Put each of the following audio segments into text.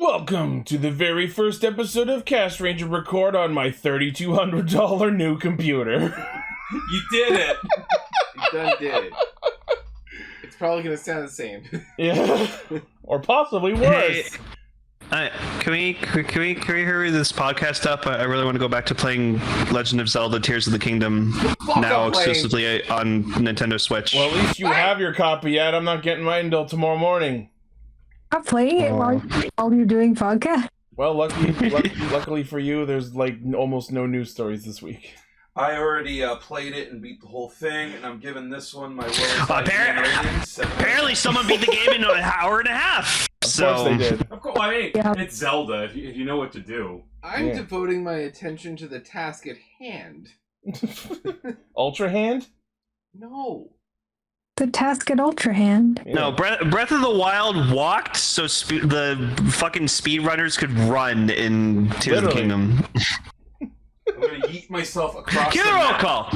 Welcome to the very first episode of Castranger Record on my $3,200 new computer. You did it! You done did it. It's probably gonna sound the same. Yeah. Or possibly worse. Hey, can we hurry this podcast up? I really want to go back to playing Legend of Zelda Tears of the Kingdom now exclusively on Nintendo Switch. Well, at least you have your copy yet. I'm not getting mine until tomorrow morning. I'm playing it while you're doing podcast. Well, luckily for you, there's like almost no news stories this week. I already played it and beat the whole thing, and I'm giving this one my lowest Apparently someone beat the game in an hour and a half. Of course they did. Of course, I mean, Yeah. it's Zelda, if you know what to do. I'm devoting my attention to the task at hand. Ultra Hand? No. The task at Ultra Hand. Yeah. No, Breath of the Wild walked so the fucking speedrunners could run in Tears of the Kingdom. I'm gonna yeet myself across Cue the the roll map. call!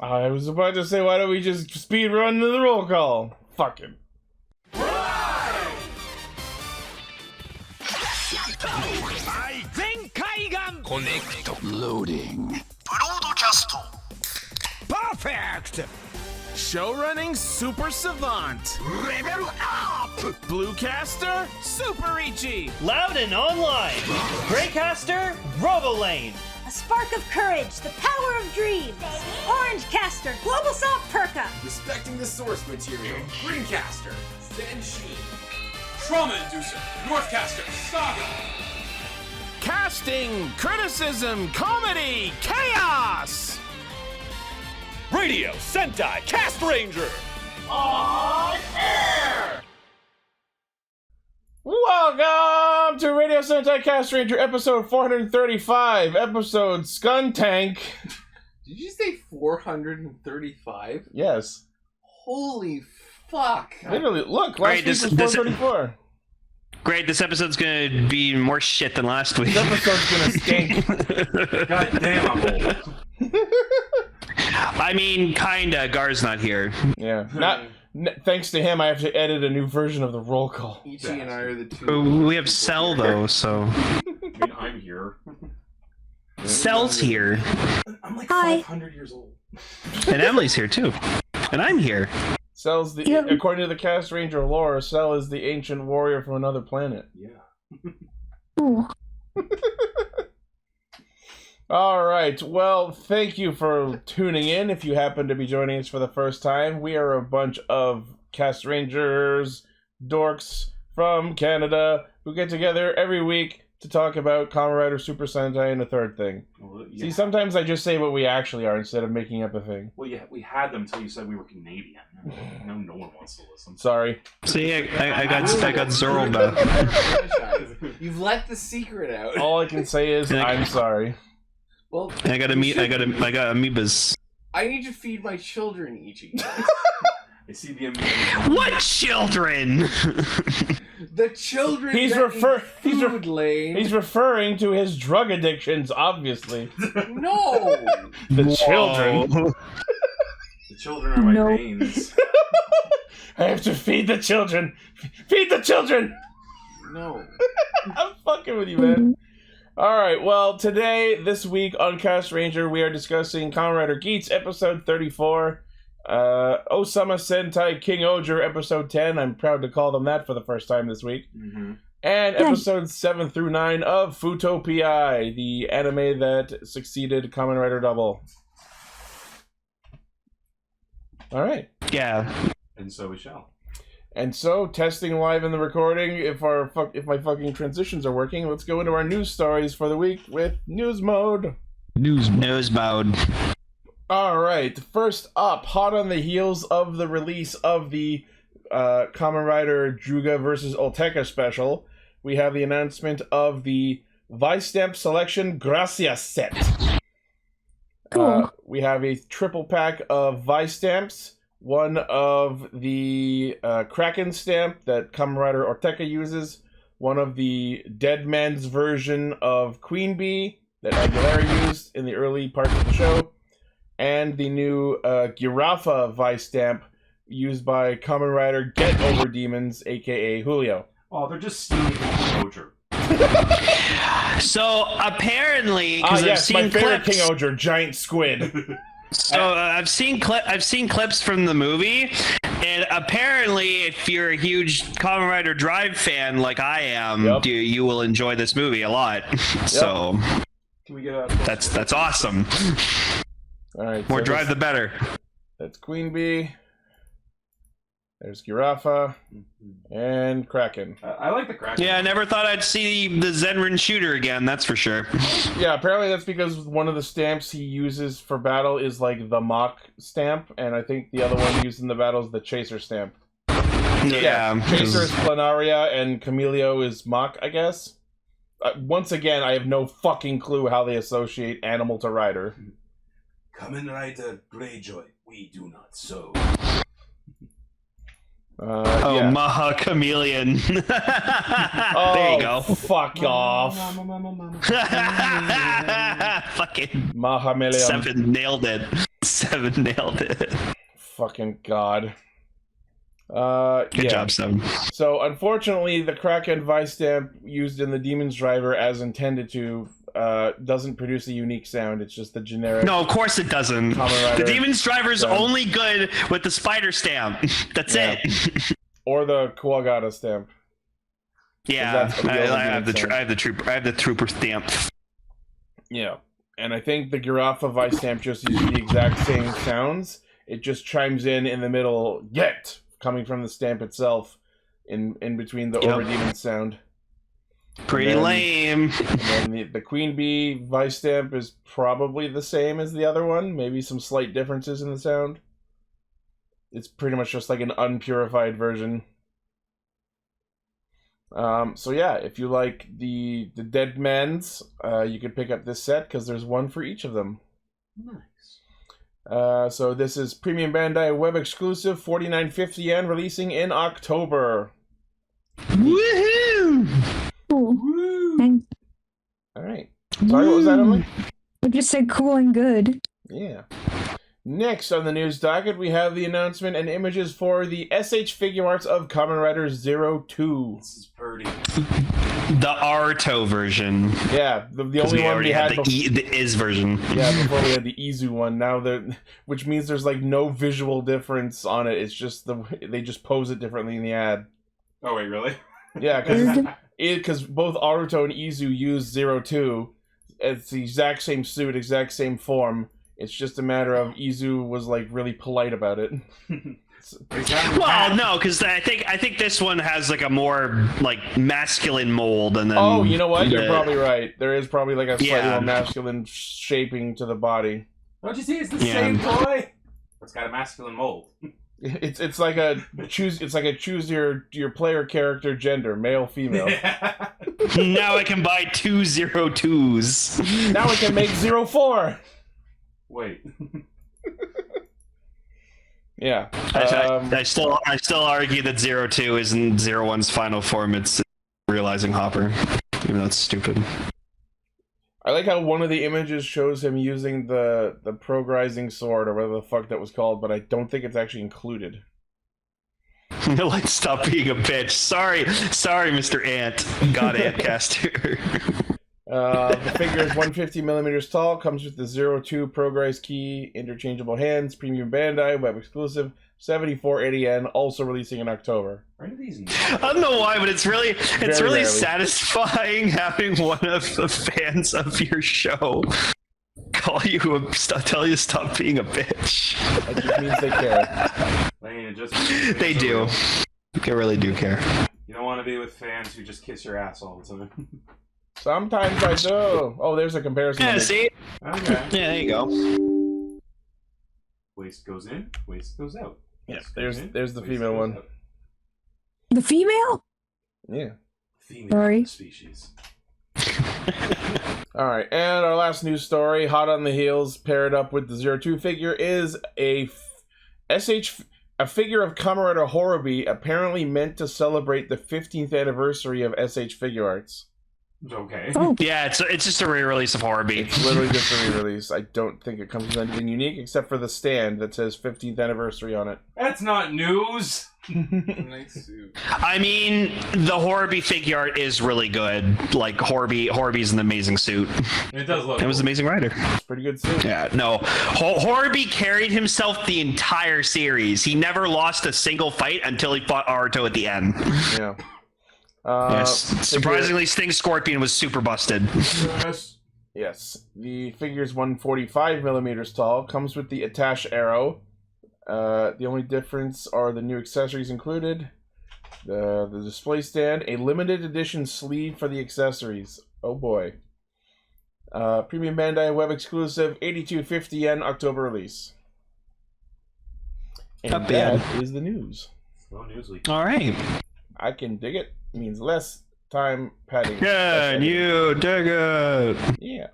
I was about to say, why don't we just speed run the roll call? Fuck it. Show running super savant. Level up. Bluecaster super Ichi. Loud and online. Greycaster, Robolane. A spark of courage, the power of dreams. Orange Caster, Global Salt Perka. Respecting the source material. Greencaster. Sand Sheen. Trauma Inducer, Northcaster, Saga. Casting, criticism, comedy, chaos. Radio Sentai Castranger. Welcome to Radio Sentai Castranger episode 435, episode Skuntank. Did you say 435? Yes. Holy fuck. Literally, look, last Right, week was this- 434. Great, this episode's gonna be more shit than last week. This episode's gonna stink. God damn, I'm old. I mean, kinda. Gar's not here. Yeah. Thanks to him, I have to edit a new version of the roll call. Ichi and I are the two. We have Cel, though, so... I mean, I'm here. Cel's here. I'm like Hi. 500 years old. And Emily's here, too. And I'm here. Cell's the, Yeah. according to the Cast Ranger lore, Cell is the ancient warrior from another planet. Yeah. Ooh. Alright, well, thank you for tuning in. If you happen to be joining us for the first time, we are a bunch of Cast Rangers, dorks from Canada, who get together every week to talk about Kamen Rider Super Sentai and a third thing. Well, See, sometimes I just say what we actually are instead of making up a thing. Well, yeah, we had them until you said we were Canadian. No one wants to listen. Sorry. See, I got Zoro now. You've let the secret out. All I can say is, I'm sorry. Well, I got amoebas. I need to feed my children, Ichi. I see the amazing. What children? The children He's that eat food lane. He's referring to his drug addictions, obviously. No! The children. The children are my No. veins. I have to feed the children. Feed the children! No. I'm fucking with you, man. Alright, well, this week on Cast Ranger, we are discussing Kamen Rider Geats, episode 34. Ohsama Sentai King-Ohger, episode 10. I'm proud to call them that for the first time this week. Mm-hmm. And episodes 7 through 9 of Fuuto PI, the anime that succeeded Kamen Rider Double. Alright. Yeah. And so we shall. And so, testing live in the recording, if my fucking transitions are working, let's go into our news stories for the week with News Mode. News mode. Alright, first up, hot on the heels of the release of the Kamen Rider Druga vs. Olteka special, we have the announcement of the Vice Stamp Selection Gracias set. Cool. We have a triple pack of Vice Stamps, one of the Kraken stamp that Kamen Rider Olteka uses, one of the Dead Man's version of Queen Bee that Aguilera used in the early parts of the show, and the new Girafa Vice stamp used by Kamen Rider Get Over Demons, aka Julio. Oh, they're just stealing from Composure. So apparently, because I've yes, seen my favorite clips. King-Ohger, giant squid. So I've seen clips from the movie, and apparently, if you're a huge Kamen Rider Drive fan like I am, you will enjoy this movie a lot. So Can we get a... that's awesome. All right, More so Drive, the better. That's Queen Bee. There's Girafa and Kraken. I like the Kraken. Yeah, I never thought I'd see the Zenrin shooter again. That's for sure. Yeah, apparently that's because one of the stamps he uses for battle is like the Mach stamp, and I think the other one used in the battle is the Chaser stamp. Yeah. Chaser is Planaria and Camelio is Mach, I guess. Once again, I have no fucking clue how they associate animal to rider. Kamen Rider Greyjoy, we do not sow. Yeah. Maha Chameleon. Oh, there you go. Fuck off. Fucking Mahameleon. Seven nailed it. Fucking god. Good job, Seven. So, unfortunately, the Kraken Vice stamp used in the Demon's Driver as intended to doesn't produce a unique sound. It's just the generic. No, of course it doesn't. The Demon's Driver's only good with the spider stamp. That's it. Or the Kuwagata stamp. Yeah, I have the trooper stamp. Yeah, and I think the Girafa Vice stamp just uses the exact same sounds. It just chimes in the middle, get, coming from the stamp itself, in between the Over-Demon sound. Pretty lame. And then the Queen Bee Vice stamp is probably the same as the other one. Maybe some slight differences in the sound. It's pretty much just like an unpurified version. So yeah, if you like the Dead Men's, you can pick up this set because there's one for each of them. Nice. So this is Premium Bandai web exclusive, 49.50 yen, releasing in October. Woohoo! Cool. All right. Sorry, what was that, Emily? I just said cool and good. Yeah. Next on the news docket, we have the announcement and images for the SH figure arts of Kamen Rider 02. This is pretty. The Arto version. Yeah, the only one we had the Is version. Yeah, before we had the Izu one. Now which means there's like no visual difference on it. It's just they just pose it differently in the ad. Oh wait, really? Yeah, because both Aruto and Izu use 02. It's the exact same suit, exact same form. It's just a matter of Izu was like really polite about it. Well, no, because I think this one has like a more like masculine mold, and then. Oh, you know what? You're probably right. There is probably like a slightly more masculine shaping to the body. Don't you see? It's the same toy. It's got a masculine mold. It's like a choose your player character gender, male, female. Yeah. Now I can buy 2 02s. Now I can make 04. Wait. Yeah. I still argue that 02 isn't 01's final form. It's realizing Hopper, even though it's stupid. I like how one of the images shows him using the progrising sword or whatever the fuck that was called, but I don't think it's actually included. Like, stop being a bitch. Sorry, Mr. Ant. God, Antcaster. The figure is 150 millimeters tall, comes with the 02 Progrise key, interchangeable hands, Premium Bandai, web exclusive, 74.80 yen, also releasing in October. I don't know why, but it's really rarely satisfying having one of the fans of your show tell you to stop being a bitch. That just means they care. They do. They really do care. You don't want to be with fans who just kiss your ass all the time. Sometimes I do. Oh, there's a comparison. Yeah, see? Okay. Yeah, there you go. Waist goes in, waist goes out. Yeah, there's the female one. The female? Yeah. Female Sorry. species. All right, and our last news story, hot on the heels, paired up with the 02 figure, is a figure of Kamen Rider Hakubi, apparently meant to celebrate the 15th anniversary of SH Figure Arts. Okay. Oh, Yeah, it's just a re-release of Horby. It's literally just a re-release. I don't think it comes with anything unique except for the stand that says 15th anniversary on it. That's not news. Nice suit. I mean, the Horby figure art is really good. Like Horby's an amazing suit. It does look. It was an amazing rider. It's pretty good suit. Yeah, no. Horby carried himself the entire series. He never lost a single fight until he fought Aruto at the end. Yeah. Yes. Surprisingly, Sting Scorpion was super busted. Yes. The figure's 145 millimeters tall. Comes with the attach arrow. The only difference are the new accessories included. The display stand, a limited edition sleeve for the accessories. Oh boy. Premium Bandai web exclusive, 82.50 yen, October release. And Not bad. that is the news. Slow news week. All right. I can dig it. Means less time padding. Can you dig it? Yeah.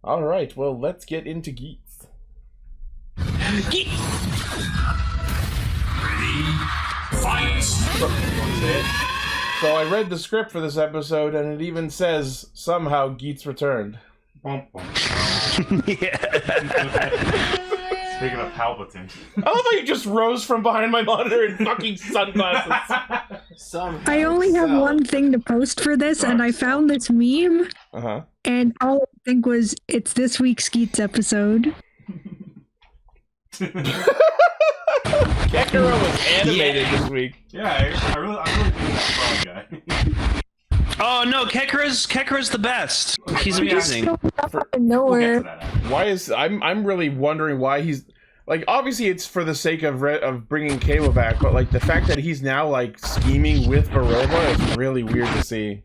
All right. Well, let's get into Geats. So I read the script for this episode, and it even says somehow Geats returned. Bum, bum. Yeah. Speaking of Palpatine. I love how you just rose from behind my monitor in fucking sunglasses. Somehow I only have Cel- one thing to post for this, and I found this meme, Uh-huh. and all I think was, it's this week's Geats episode. Kekera was animated this week. Yeah, I really think that's a guy. Oh no, Kekera's the best. He's Let me ask amazing. you- Out of We'll get nowhere. to that after. Why is I'm really wondering why he's like, obviously it's for the sake of bringing Kawa back, but like the fact that he's now like scheming with Baroba is really weird to see.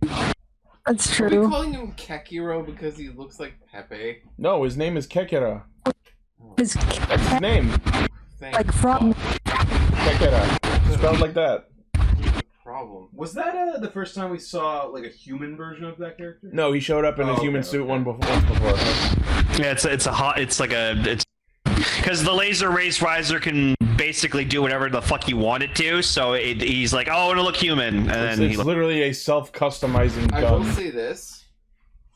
That's Are we true. calling him Kekiro because he looks like Pepe? No, his name is Kekera. His That's his name. Thank like from Kekera. Spelled like that. problem. Was that the first time we saw like a human version of that character? No, he showed up in his Oh, human okay, suit okay. once before. Yeah, it's because the laser race riser can basically do whatever the fuck you want it to. So he's like, oh, I want to look human, and then It's literally a self-customizing I will gun. say this.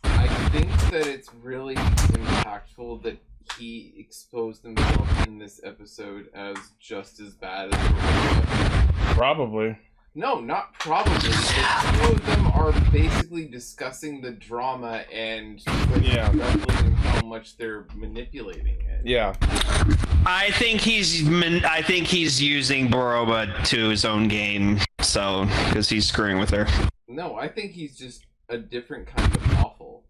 I think that it's really impactful that he exposed himself in this episode as just as bad as Baroba. Probably. No, not probably. The two of them are basically discussing the drama and Yeah. reveling how much they're manipulating it. Yeah. I think he's using Baroba to his own gain. So because he's screwing with her. No, I think he's just a different kind of awful.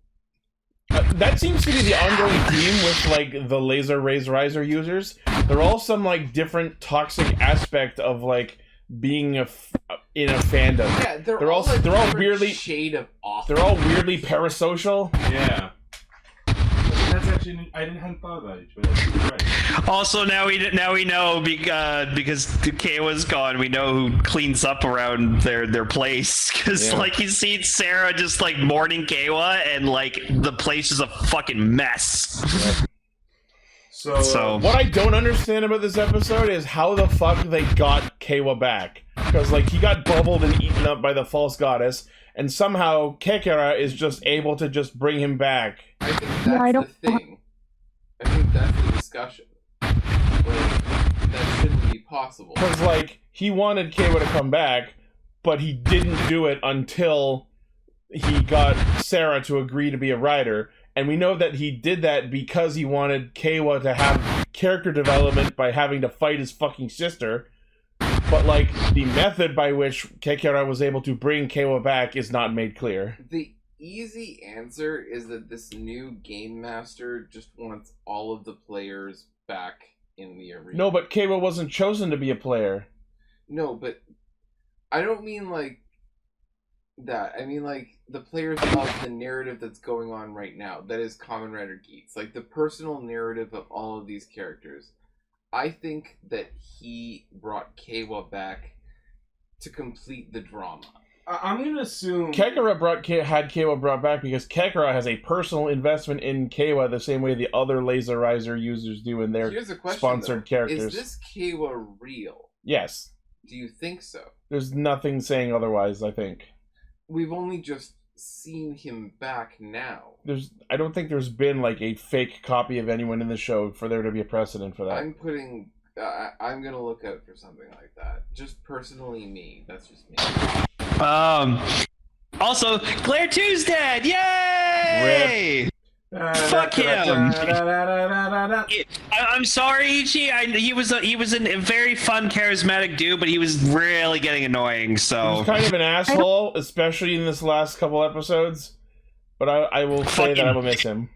That seems to be the ongoing theme with like the laser raise riser users. They're all some like different toxic aspect of like being in a fandom. Yeah, they're all a different weirdly shade of awful. they're all weirdly parasocial. Yeah. That's actually I hadn't thought about it, but that's right. Also, now we know because Kawa's gone. We know who cleans up around their place. Because Yeah. like you see Sarah just like mourning Kawa, and like the place is a fucking mess. So, What I don't understand about this episode is how the fuck they got Kawa back. Because like he got bubbled and eaten up by the false goddess, and somehow Kekera is just able to just bring him back. I think that's Yeah, I the don't- thing. I think that's the discussion. Like, that shouldn't be possible. Because, like, he wanted Kawa to come back, but he didn't do it until he got Sarah to agree to be a rider. And we know that he did that because he wanted Kawa to have character development by having to fight his fucking sister. But, like, the method by which Kekera was able to bring Kawa back is not made clear. The easy answer is that this new game master just wants all of the players back in the arena. No, but Kawa wasn't chosen to be a player. No, but I don't mean like that. I mean like the players of the narrative that's going on right now. That is Kamen Rider Geats. Like the personal narrative of all of these characters. I think that he brought Kawa back to complete the drama. I'm gonna assume Kekera had Kawa brought back because Kekera has a personal investment in Kawa the same way the other Laser Riser users do in their Here's a question, sponsored though. characters. Is this Kawa real? Yes. Do you think so? There's nothing saying otherwise, I think. We've only just seen him back now. I don't think there's been like a fake copy of anyone in the show for there to be a precedent for that. I'm gonna look out for something like that. Just personally, me. That's just me. Also, Claire 2's dead! Yay! Fuck him! I'm sorry, Ichi. He was a very fun, charismatic dude, but he was really getting annoying. So he's kind of an asshole, especially in this last couple episodes. But I will say that I will miss him.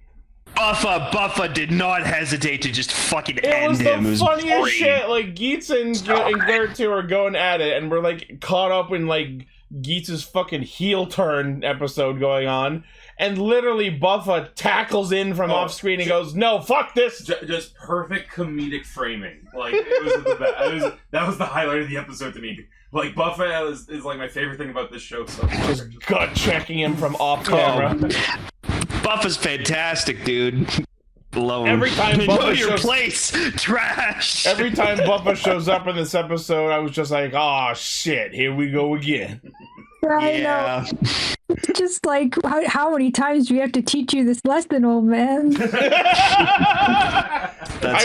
Buffa did not hesitate to just fucking end It him. was the funniest shit. Like Geats and Claire 2 are going at it, and we're like caught up in like Geats' fucking heel turn episode going on. And literally, Buffa tackles in from off screen and goes, "No, fuck this!" Just perfect comedic framing. Like it was the best. That was the highlight of the episode to me. Like Buffa is like my favorite thing about this show. So just gut checking him from off camera. Buffa's fantastic, dude. Love him. Every time Buffa your place, trash. Every time Buffa shows up in this episode, I was just like, "Oh shit, here we go again." I know. Just like, how many times do we have to teach you this lesson, old man? That's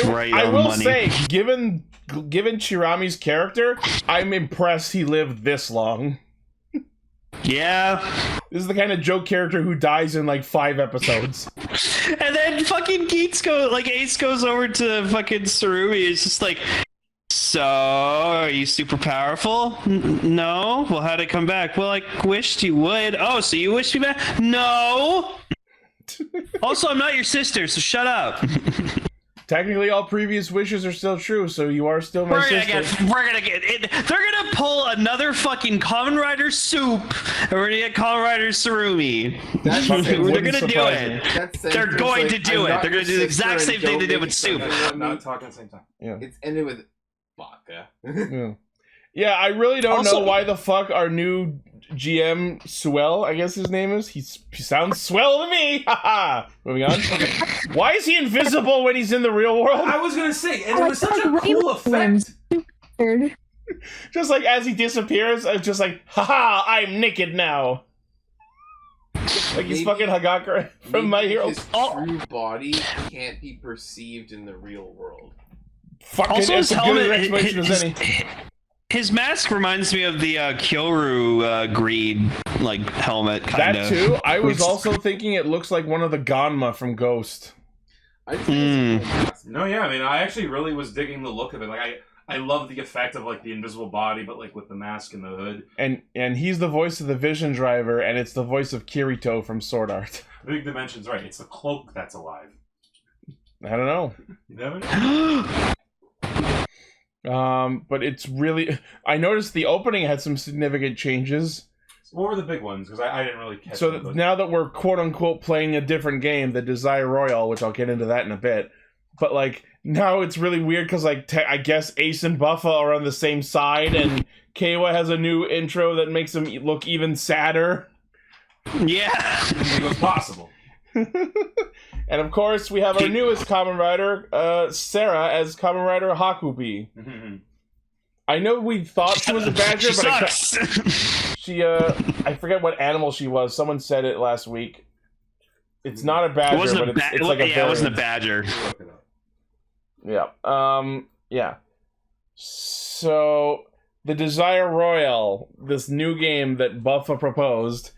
right. I will say, given Chirami's character, I'm impressed he lived this long. Yeah. This is the kind of joke character who dies in like 5 episodes. And then fucking Ace goes over to fucking Chirami. It's just like, so, are you super powerful? No? Well, how'd it come back? Well, I wished you would. Oh, so you wished me back? No! Also, I'm not your sister, so shut up. Technically, all previous wishes are still true, so you are still my sister. We're gonna get it. They're gonna pull another fucking Kamen Rider soup, and we're gonna get Kamen Rider Surumi. They're gonna do it. They're going to do it. They're gonna do the exact same thing they did with soup. Not talking at the same time. Yeah. It's ended with Baka. Yeah, I really don't know why the fuck our new GM, Swell, I guess his name is. He sounds swell to me. Haha. Moving on. Why is he invisible when he's in the real world? I was gonna say, and it was such a cool effect. Just like as he disappears, I'm just like, haha, I'm naked now. Like he's fucking Hagakure from My Hero. His true body can't be perceived in the real world. Fucking Also, his helmet, as any. His mask reminds me of the Kyoru Greed like helmet. Kind of. That too. I was also thinking it looks like one of the Ganma from Ghost. No, yeah. I mean, I actually really was digging the look of it. Like, I love the effect of like the invisible body, but like with the mask and the hood. And he's the voice of the Vision Driver, and it's the voice of Kirito from Sword Art. Big Dimension's right. It's the cloak that's alive. I don't know. You never know. But it's really. I noticed the opening had some significant changes. What were the big ones? Because I didn't really catch So them, now that we're quote unquote playing a different game, the Desire Royale, which I'll get into that in a bit. But like now it's really weird because like I guess Ace and Buffa are on the same side, and Keiwa has a new intro that makes him look even sadder. Yeah, it was possible. And of course, we have our newest Kamen Rider, Sarah, as Kamen Rider Hakubi. I know we thought she was a badger, but she I forget what animal she was. Someone said it last week. It's not a badger, but it's like a it wasn't a badger. Yeah. Yeah. So the Desire Royale, this new game that Buffa proposed.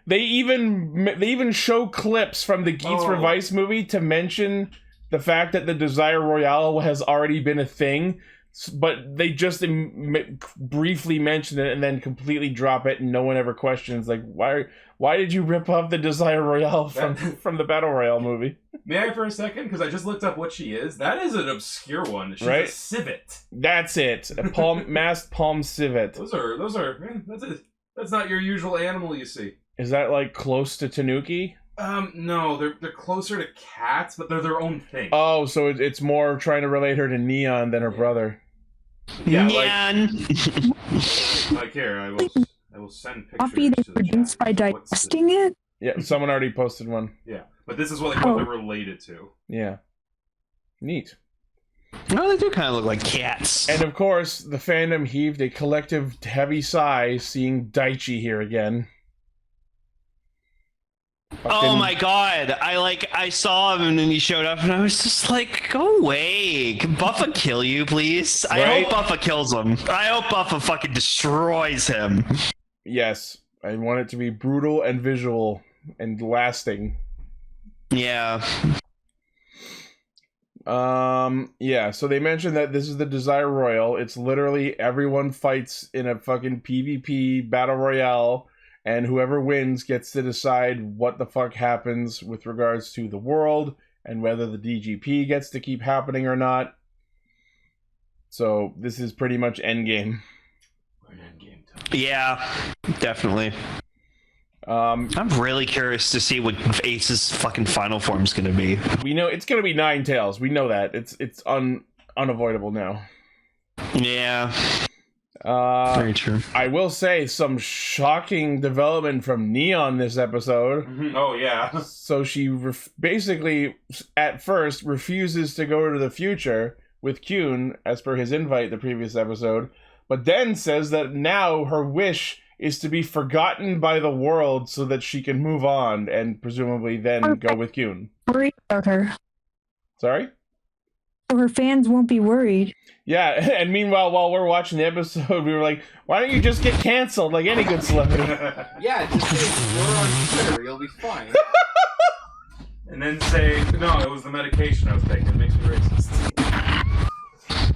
They even show clips from the Geats Revice movie to mention the fact that the Desire Royale has already been a thing, but they just briefly mention it and then completely drop it, and no one ever questions like why did you rip off the Desire Royale from the Battle Royale movie? May I for a second? Because I just looked up what she is. That is an obscure one. She's right? A civet. That's it. A masked palm civet. Those are that's not your usual animal you see. Is that like close to Tanuki? No, they're closer to cats, but they're their own thing. Oh, so it's more trying to relate her to Neon than her brother. Yeah, Neon. Like here, I will send pictures to the produced by digesting it? Yeah, someone already posted one. Yeah, but this is what they're related to. Yeah. Neat. No, they do kind of look like cats. And of course, the fandom heaved a collective heavy sigh seeing Daichi here again. Oh my god! I saw him and then he showed up and I was just like, go away! Can Buffa kill you, please? I Right? hope Buffa kills him. I hope Buffa fucking destroys him. Yes, I want it to be brutal and visual and lasting. Yeah. Yeah, so they mentioned that this is the Desire Royal. It's literally everyone fights in a fucking PvP battle royale, and whoever wins gets to decide what the fuck happens with regards to the world and whether the DGP gets to keep happening or not. So this is pretty much endgame. Yeah, definitely. I'm really curious to see what Ace's fucking final form is going to be. We know it's going to be Nine Tails. We know that. It's unavoidable now. Yeah. Very true. I will say some shocking development from Neon this episode. Oh, yeah. So she basically, at first, refuses to go to the future with Kyun, as per his invite the previous episode, but then says that now her wish is to be forgotten by the world so that she can move on and presumably then go with Kyun. Worried about her. Sorry? So her fans won't be worried. Yeah, and meanwhile, while we're watching the episode, we were like, why don't you just get canceled like any good celebrity? Yeah, just say we're on Twitter, you'll be fine. And then say, no, it was the medication I was taking. It makes me racist.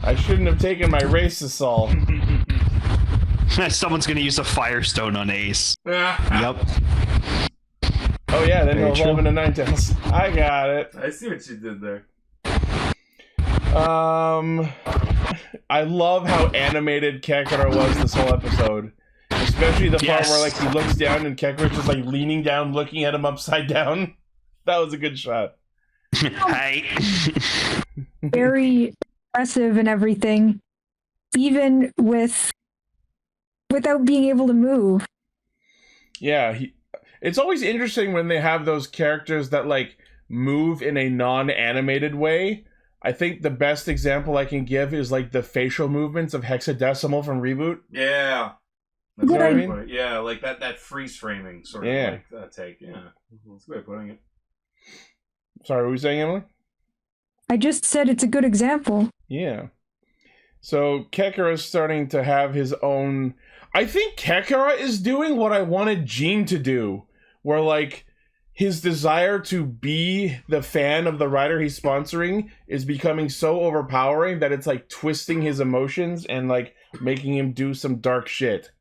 I shouldn't have taken my Racisol. Someone's gonna use a Firestone on Ace. Yep. Oh yeah, then he'll Very evolve true. into Ninetales. I got it. I see what you did there. I love how animated Kekera was this whole episode. Especially the part where like he looks down and Kekera's just like leaning down, looking at him upside down. That was a good shot. Hi. Very impressive and everything. Even without being able to move. Yeah, it's always interesting when they have those characters that like move in a non-animated way. I think the best example I can give is like the facial movements of Hexadecimal from Reboot. Yeah. You know what I mean? Yeah, like that freeze framing sort of Yeah. like take. Yeah. That's a good way of putting it. Sorry, what were you saying, Emily? I just said it's a good example. Yeah. So Kekera's starting to have his own... I think Kekera is doing what I wanted Gene to do, where like his desire to be the fan of the rider he's sponsoring is becoming so overpowering that it's like twisting his emotions and like making him do some dark shit.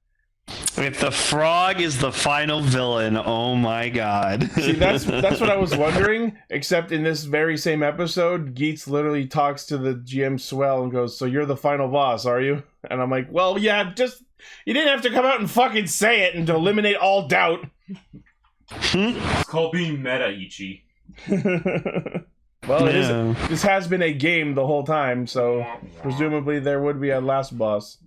If the frog is the final villain, oh my god. See, that's what I was wondering, except in this very same episode, Geats literally talks to the GM Swell and goes, so you're the final boss, are you? And I'm like, well, yeah, just... You didn't have to come out and fucking say it and to eliminate all doubt. It's called being meta, Ichi. Well, this has been a game the whole time, so presumably there would be a last boss.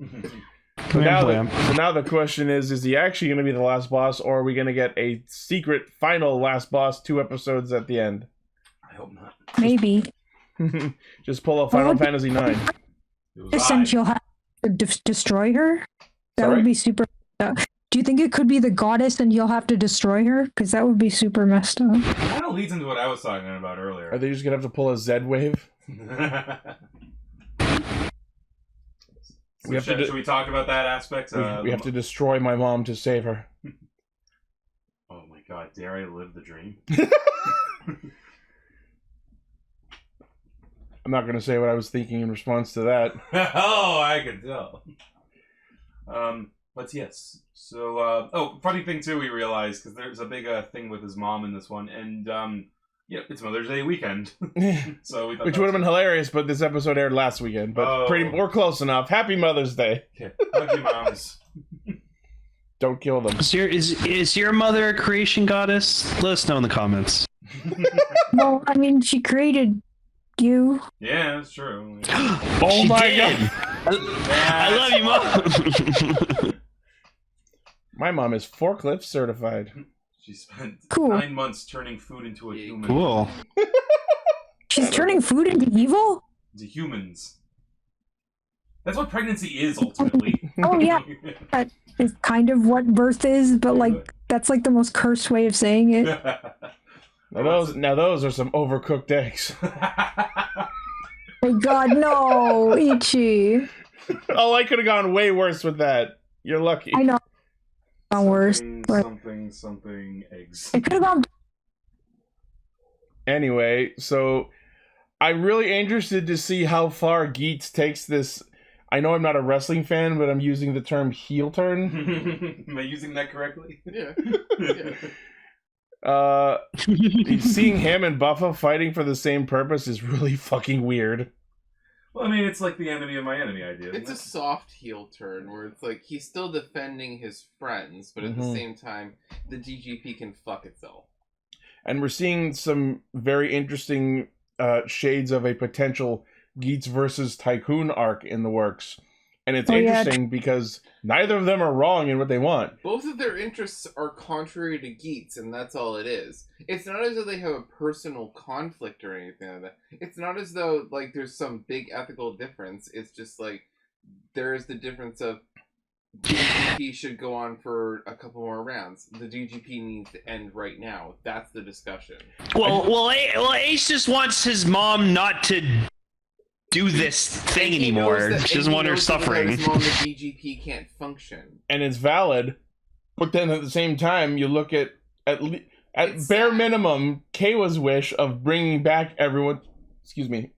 So now the question is he actually going to be the last boss, or are we going to get a secret final last boss 2 episodes at the end? I hope not. Maybe. Just pull a Final Fantasy 9. Since you'll have to destroy her? That Sorry? would be super... Do you think it could be the goddess and you'll have to destroy her? Because that would be super messed up. Kind of leads into what I was talking about earlier. Are they just going to have to pull a Z wave? Should we talk about that aspect? We have to destroy my mom to save her. Oh my god, dare I live the dream? I'm not going to say what I was thinking in response to that. Oh, I can tell. But yes. So, funny thing too, we realized, because there's a big thing with his mom in this one, and, yeah, it's Mother's Day weekend. So we thought Which would have been hilarious, but this episode aired last weekend. But we're close enough. Happy Mother's Day. Okay. Love you, moms. Don't kill them. Is your mother a creation goddess? Let us know in the comments. Well, I mean, she created you. Yeah, that's true. Oh my god. I love you, Mom. My mom is forklift certified. She spent Cool. 9 months turning food into a human. Cool. She's turning food into evil? Into humans. That's what pregnancy is, ultimately. Oh, yeah. That is kind of what birth is, but like That's like the most cursed way of saying it. Now those are some overcooked eggs. Oh God, no, Ichi. Oh, I could have gone way worse with that. You're lucky. I know. Gone worse. Something eggs. It could have gone. Anyway, so I'm really interested to see how far Geats takes this. I know I'm not a wrestling fan, but I'm using the term heel turn. Am I using that correctly? Yeah. Seeing him and Buffa fighting for the same purpose is really fucking weird. Well, I mean, it's like the enemy of my enemy idea. It's a soft heel turn where it's like he's still defending his friends, but at the same time, the DGP can fuck itself. And we're seeing some very interesting shades of a potential Geats versus Tycoon arc in the works. And it's interesting because neither of them are wrong in what they want. Both of their interests are contrary to Geats, and that's all it is. It's not as though they have a personal conflict or anything like that. It's not as though like there's some big ethical difference. It's just like there is the difference of the DGP should go on for a couple more rounds. The DGP needs to end right now. That's the discussion. Well, Ace just wants his mom not to do this thing anymore. She doesn't want her suffering. His mom, the DGP can't function, and it's valid. But then at the same time, you look at bare minimum, Keiwa's wish of bringing back everyone. Excuse me.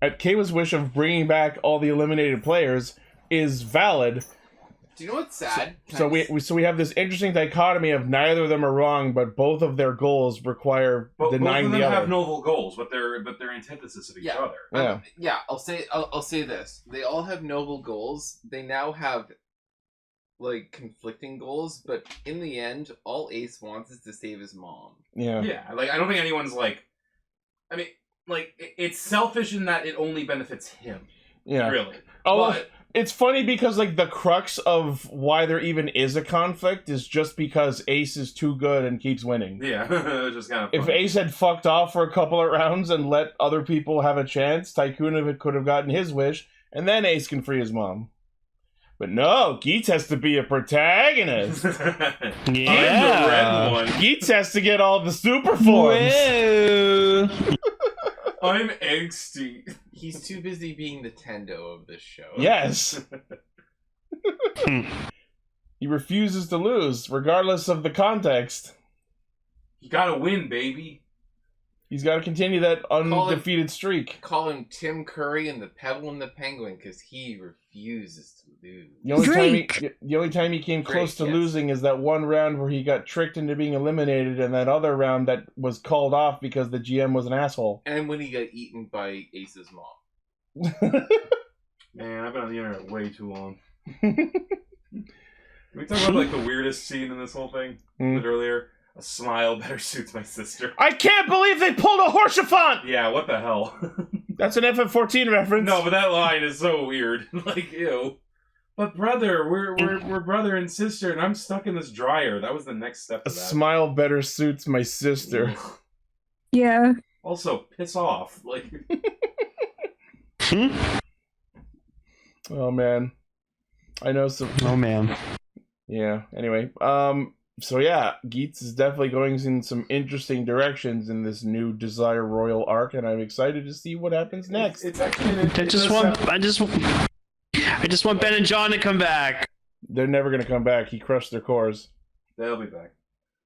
At Keiwa's wish of bringing back all the eliminated players is valid. Do you know what's sad? So we have this interesting dichotomy of neither of them are wrong, but both of their goals require denying the other. Both of them have noble goals, but they're antithesis of each other. Yeah. I'll say this: they all have noble goals. They now have like conflicting goals, but in the end, all Ace wants is to save his mom. Yeah. Like I don't think anyone's like. I mean, like it's selfish in that it only benefits him. Yeah. Really. Oh. But it's funny because, like, the crux of why there even is a conflict is just because Ace is too good and keeps winning. Yeah, it's just kind of funny. If Ace had fucked off for a couple of rounds and let other people have a chance, Tycoon could have gotten his wish, and then Ace can free his mom. But no, Geats has to be a protagonist. Yeah. I'm the red one. Geats has to get all the super forms. I'm angsty. He's too busy being the Tendo of this show. Yes. He refuses to lose, regardless of the context. You gotta win, baby. He's got to continue that undefeated streak. Call him Tim Curry and the Pebble and the Penguin because he refuses to lose. The only time he came close to losing is that one round where he got tricked into being eliminated, and that other round that was called off because the GM was an asshole. And when he got eaten by Ace's mom. Man, I've been on the internet way too long. Can we talk about like the weirdest scene in this whole thing? Earlier? A smile better suits my sister. I can't believe they pulled a Horsefant! Yeah, what the hell? That's an FF14 reference. No, but that line is so weird. Like, ew. But brother, we're brother and sister, and I'm stuck in this dryer. That was the next step to that. A smile better suits my sister. Yeah. Also, piss off. Like. Oh man. I know some. Oh man. Yeah. Anyway, so yeah, Geats is definitely going in some interesting directions in this new Desire Royal arc, and I'm excited to see what happens next. It's actually. I just want Ben and John to come back. They're never gonna come back. He crushed their cores. They'll be back.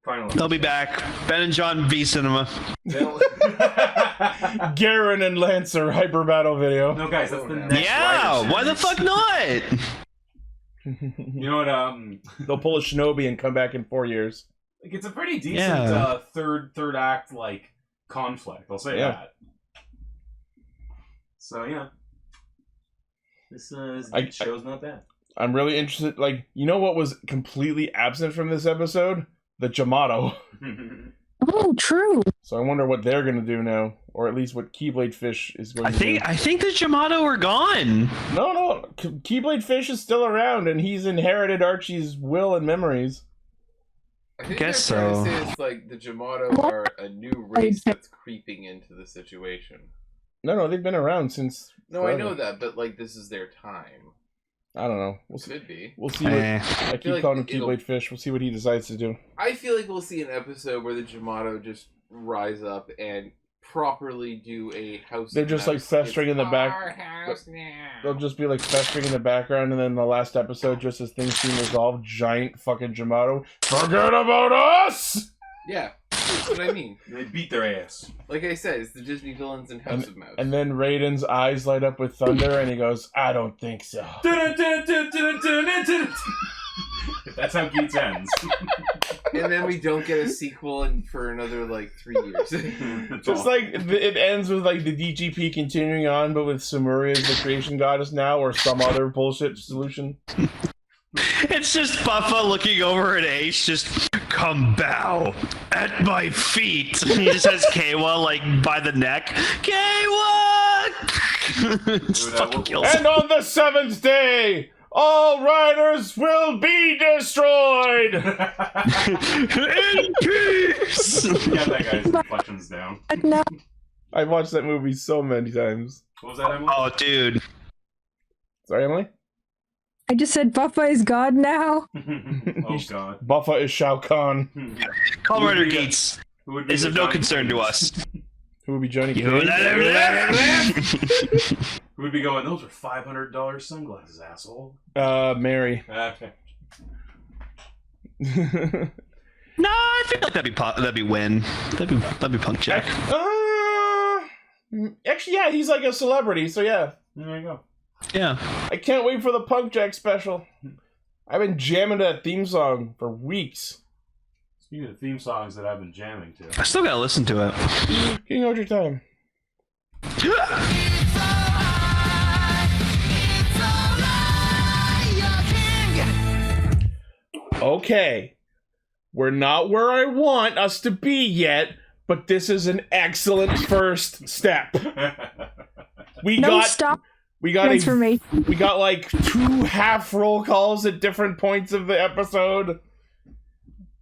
Finally. They'll be back. Ben and John V Cinema. Garen and Lancer hyper battle video. No, guys, that's the next. Yeah, why the fuck not? You know what? They'll pull a Shinobi and come back in 4 years. Like it's a pretty decent third act like conflict. I'll say that. So yeah, this show's not bad. I'm really interested. Like, you know what was completely absent from this episode? The Jamato. Oh, true. So I wonder what they're gonna do now, or at least what Keyblade Fish is going to do. I think the Jamato are gone. No, Keyblade Fish is still around, and he's inherited Archie's will and memories. I guess trying so. to say it's like the Jamato are a new race that's creeping into the situation. No, they've been around since. No, forever. I know that, but like this is their time. I don't know. We'll see. Could be. We'll see. What, I keep like calling him it'll- Keyblade Fish. We'll see what he decides to do. I feel like we'll see an episode where the Jamato just rise up and properly do a house. They're just like mouse. festering It's in the back. our house now. They'll just be like festering in the background, and then the last episode, just as things seem resolved, giant fucking Jamato. Forget about us! Yeah, that's what I mean. They beat their ass. Like I said, it's the Disney villains in House of Mouse. And then Raiden's eyes light up with thunder, and he goes, "I don't think so." That's how Geats ends. And then we don't get a sequel for another like 3 years. Just like it ends with like the DGP continuing on, but with Samurai as the creation goddess now, or some other bullshit solution. It's just Buffa looking over at Ace, just come bow at my feet. He just has Kawa like by the neck. Kawa! Just fucking kills him. And on the 7th day, all riders will be destroyed. In peace. Got that guy's inflections down. No. I watched that movie so many times. What was that, Emily? Oh, dude. Sorry, Emily? I just said Buffa is God now. Oh god. Buffa is Shao Kahn. Kamen Rider Geats Who would be is the of no Johnny concern to Cage? us. Who would be Johnny You Cage? let him live. Who would be going, those are $500 sunglasses, asshole. Mary. Okay. No, I feel like that'd be Win. That'd be Punk Jack. Actually, yeah, he's like a celebrity, so yeah. There you go. Yeah. I can't wait for the Punk Jack special. I've been jamming that theme song for weeks. Speaking of theme songs that I've been jamming to. I still gotta listen to it. Kingohger time. Okay. We're not where I want us to be yet, but this is an excellent first step. We got Transformation. we got like 2 half roll calls at different points of the episode.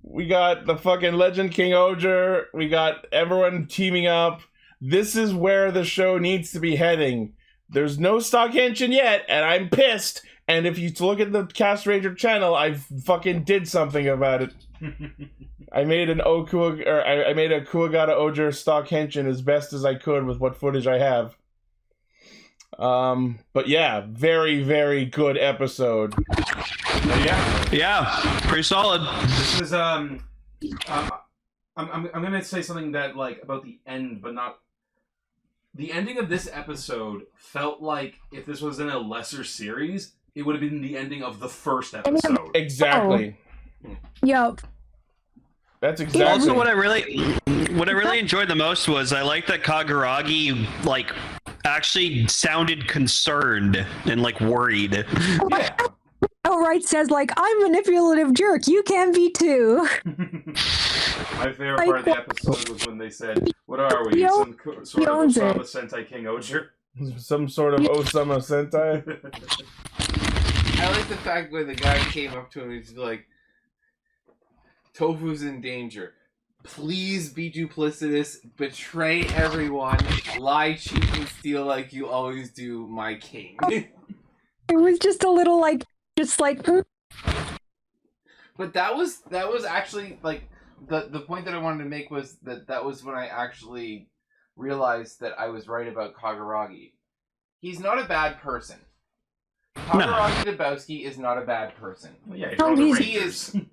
We got the fucking LegendKingohger. We got everyone teaming up. This is where the show needs to be heading. There's no stock henshin yet, and I'm pissed. And if you look at the Castranger channel, I fucking did something about it. I made an I made a Kuwagata Oger stock henshin as best as I could with what footage I have. But yeah, very, very good episode. Yeah, pretty solid. This is I'm gonna say something that like about the end, but not the ending of this episode felt like if this was in a lesser series, it would have been the ending of the first episode. Exactly. Yup. That's exactly. Also, what I really enjoyed the most was I like that Kaguragi like actually sounded concerned and like worried. Yeah. Outright says like, I'm a manipulative jerk. You can be too. My favorite part of the episode was when they said, "What are we? Some sort of Ohsama Sentai King-Ohger?" Some sort of Ohsama Sentai. I like the fact when the guy came up to him, he's like, "Tofu's in danger. Please be duplicitous, betray everyone, lie, cheat, and steal like you always do, my king." It was just a little like, just like. But that was actually like the point that I wanted to make was that was when I actually realized that I was right about Kaguragi. He's not a bad person. Kaguragi Dabowski is not a bad person. Well, yeah,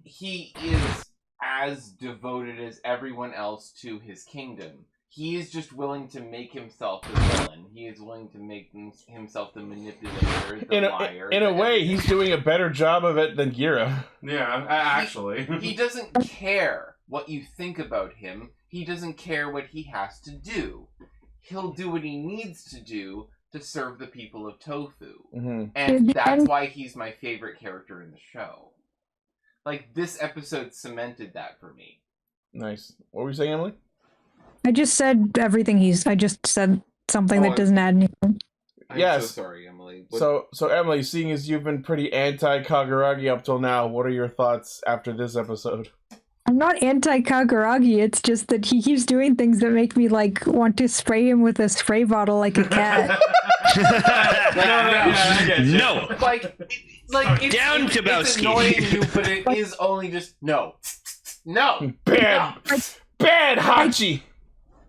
He is as devoted as everyone else to his kingdom. He is just willing to make himself the villain. He is willing to make himself the manipulator, the liar. In a way, he's doing a better job of it than Gira. Yeah, actually. He doesn't care what you think about him. He doesn't care what he has to do. He'll do what he needs to do to serve the people of Tofu. Mm-hmm. And that's why he's my favorite character in the show. Like, this episode cemented that for me. Nice. What were you saying, Emily? I just said everything I just said something that doesn't add anything. I'm Yes. so sorry, Emily. So Emily, seeing as you've been pretty anti-Kaguragi up till now, what are your thoughts after this episode? I'm not anti-Kaguragi, it's just that he keeps doing things that make me, like, want to spray him with a spray bottle like a cat. No. Like it's, Down, it's Tabowski. annoying you, but it is only just no. Bad Hachi.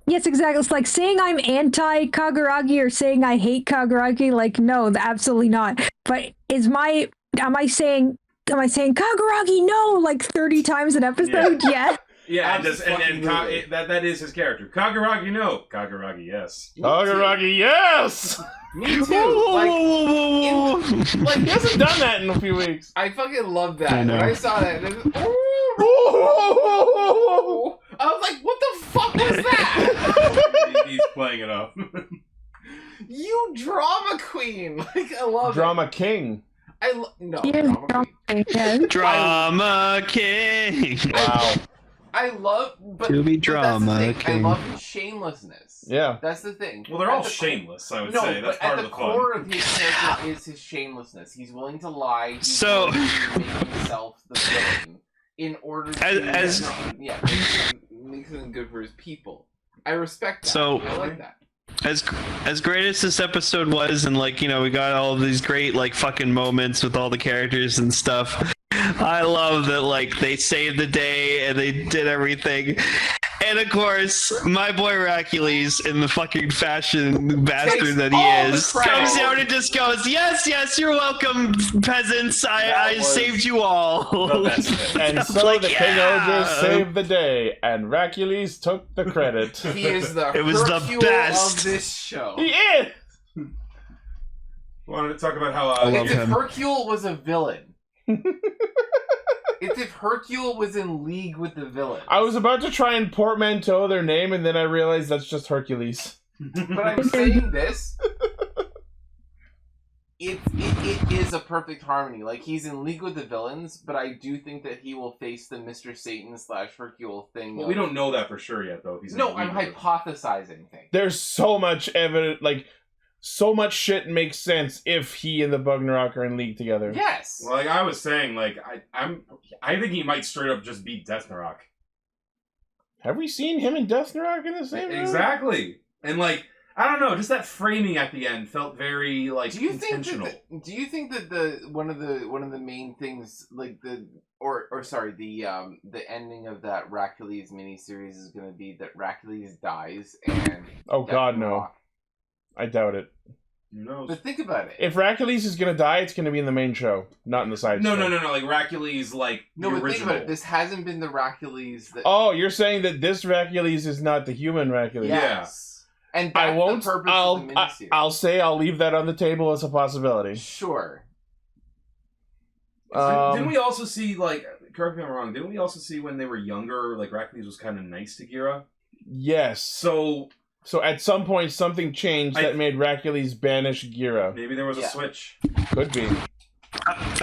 Yes, exactly. It's like saying I'm anti-Kaguragi or saying I hate Kaguragi. Like, no, absolutely not. But am I saying Kaguragi no like 30 times an episode? Yeah. Yeah, that is his character. Kaguragi no. Kaguragi yes. Kaguragi, yes! Me too. Like He hasn't done that in a few weeks. I fucking love that. I know. When I saw that, it was, I was like, what the fuck was that? He's playing it up. You drama queen. Like, I love Drama it. king. No, He is drama queen. yeah. Drama king. Wow. I love, but, To be but drama that's the thing. king. I love his shamelessness. Yeah. That's the thing. Well, they're all At the shameless, I would No, say. That's but part at of the the fun. core of his character is his shamelessness. He's willing to lie. He's So- willing to make himself the villain in order to make something good for his people. I respect that. So- I like that. As great as this episode was, and like, you know, we got all of these great like fucking moments with all the characters and stuff. I love that like they saved the day and they did everything. And of course, my boy Hercules, in the fucking fashion bastard that he all the is, credit. comes down and just goes, yes, you're welcome, peasants. I was saved you all. the best bit. And I'm so like, the yeah. Kingohgers saved the day, and Hercules took the credit. He is the It was the Hercule best. of this show. He is! Wanted to talk about how I love It's if him. Hercule was a villain. It's if Hercule was in league with the villain. I was about to try and portmanteau their name, and then I realized that's just Hercules. But I'm saying this. It is a perfect harmony. Like, he's in league with the villains, but I do think that he will face the Mr. Satan / Hercule thing. Well, we don't know that for sure yet, though. If he's in No, the I'm league with it. There's hypothesizing things. so much evidence, like, so much shit makes sense if he and the Bugnarok are in league together. Yes. Well, like I was saying, like I think he might straight up just beat Deathnarok. Have we seen him and Deathnarok in the same room? Exactly, and like I don't know, just that framing at the end felt very like Do you think intentional. that the one of the main things, like the ending of that Hercules miniseries is going to be that Hercules dies and Oh god, no. Deathnarok. I doubt it. Who knows? But think about it. If Hercules is gonna die, it's gonna be in the main show, not in the side show. No. Like Hercules, like No, the but original. think about it. This hasn't been the Hercules that. Oh, you're saying that this Hercules is not the human Hercules? Yes. And that's I won't. the purpose of the miniseries. I'll leave that on the table as a possibility. Sure. Didn't we also see, like, correct me if I'm wrong, didn't we also see when they were younger, like Hercules was kind of nice to Gira? Yes. So at some point, something changed that made Hercules banish Gira. Maybe there was a switch. Could be.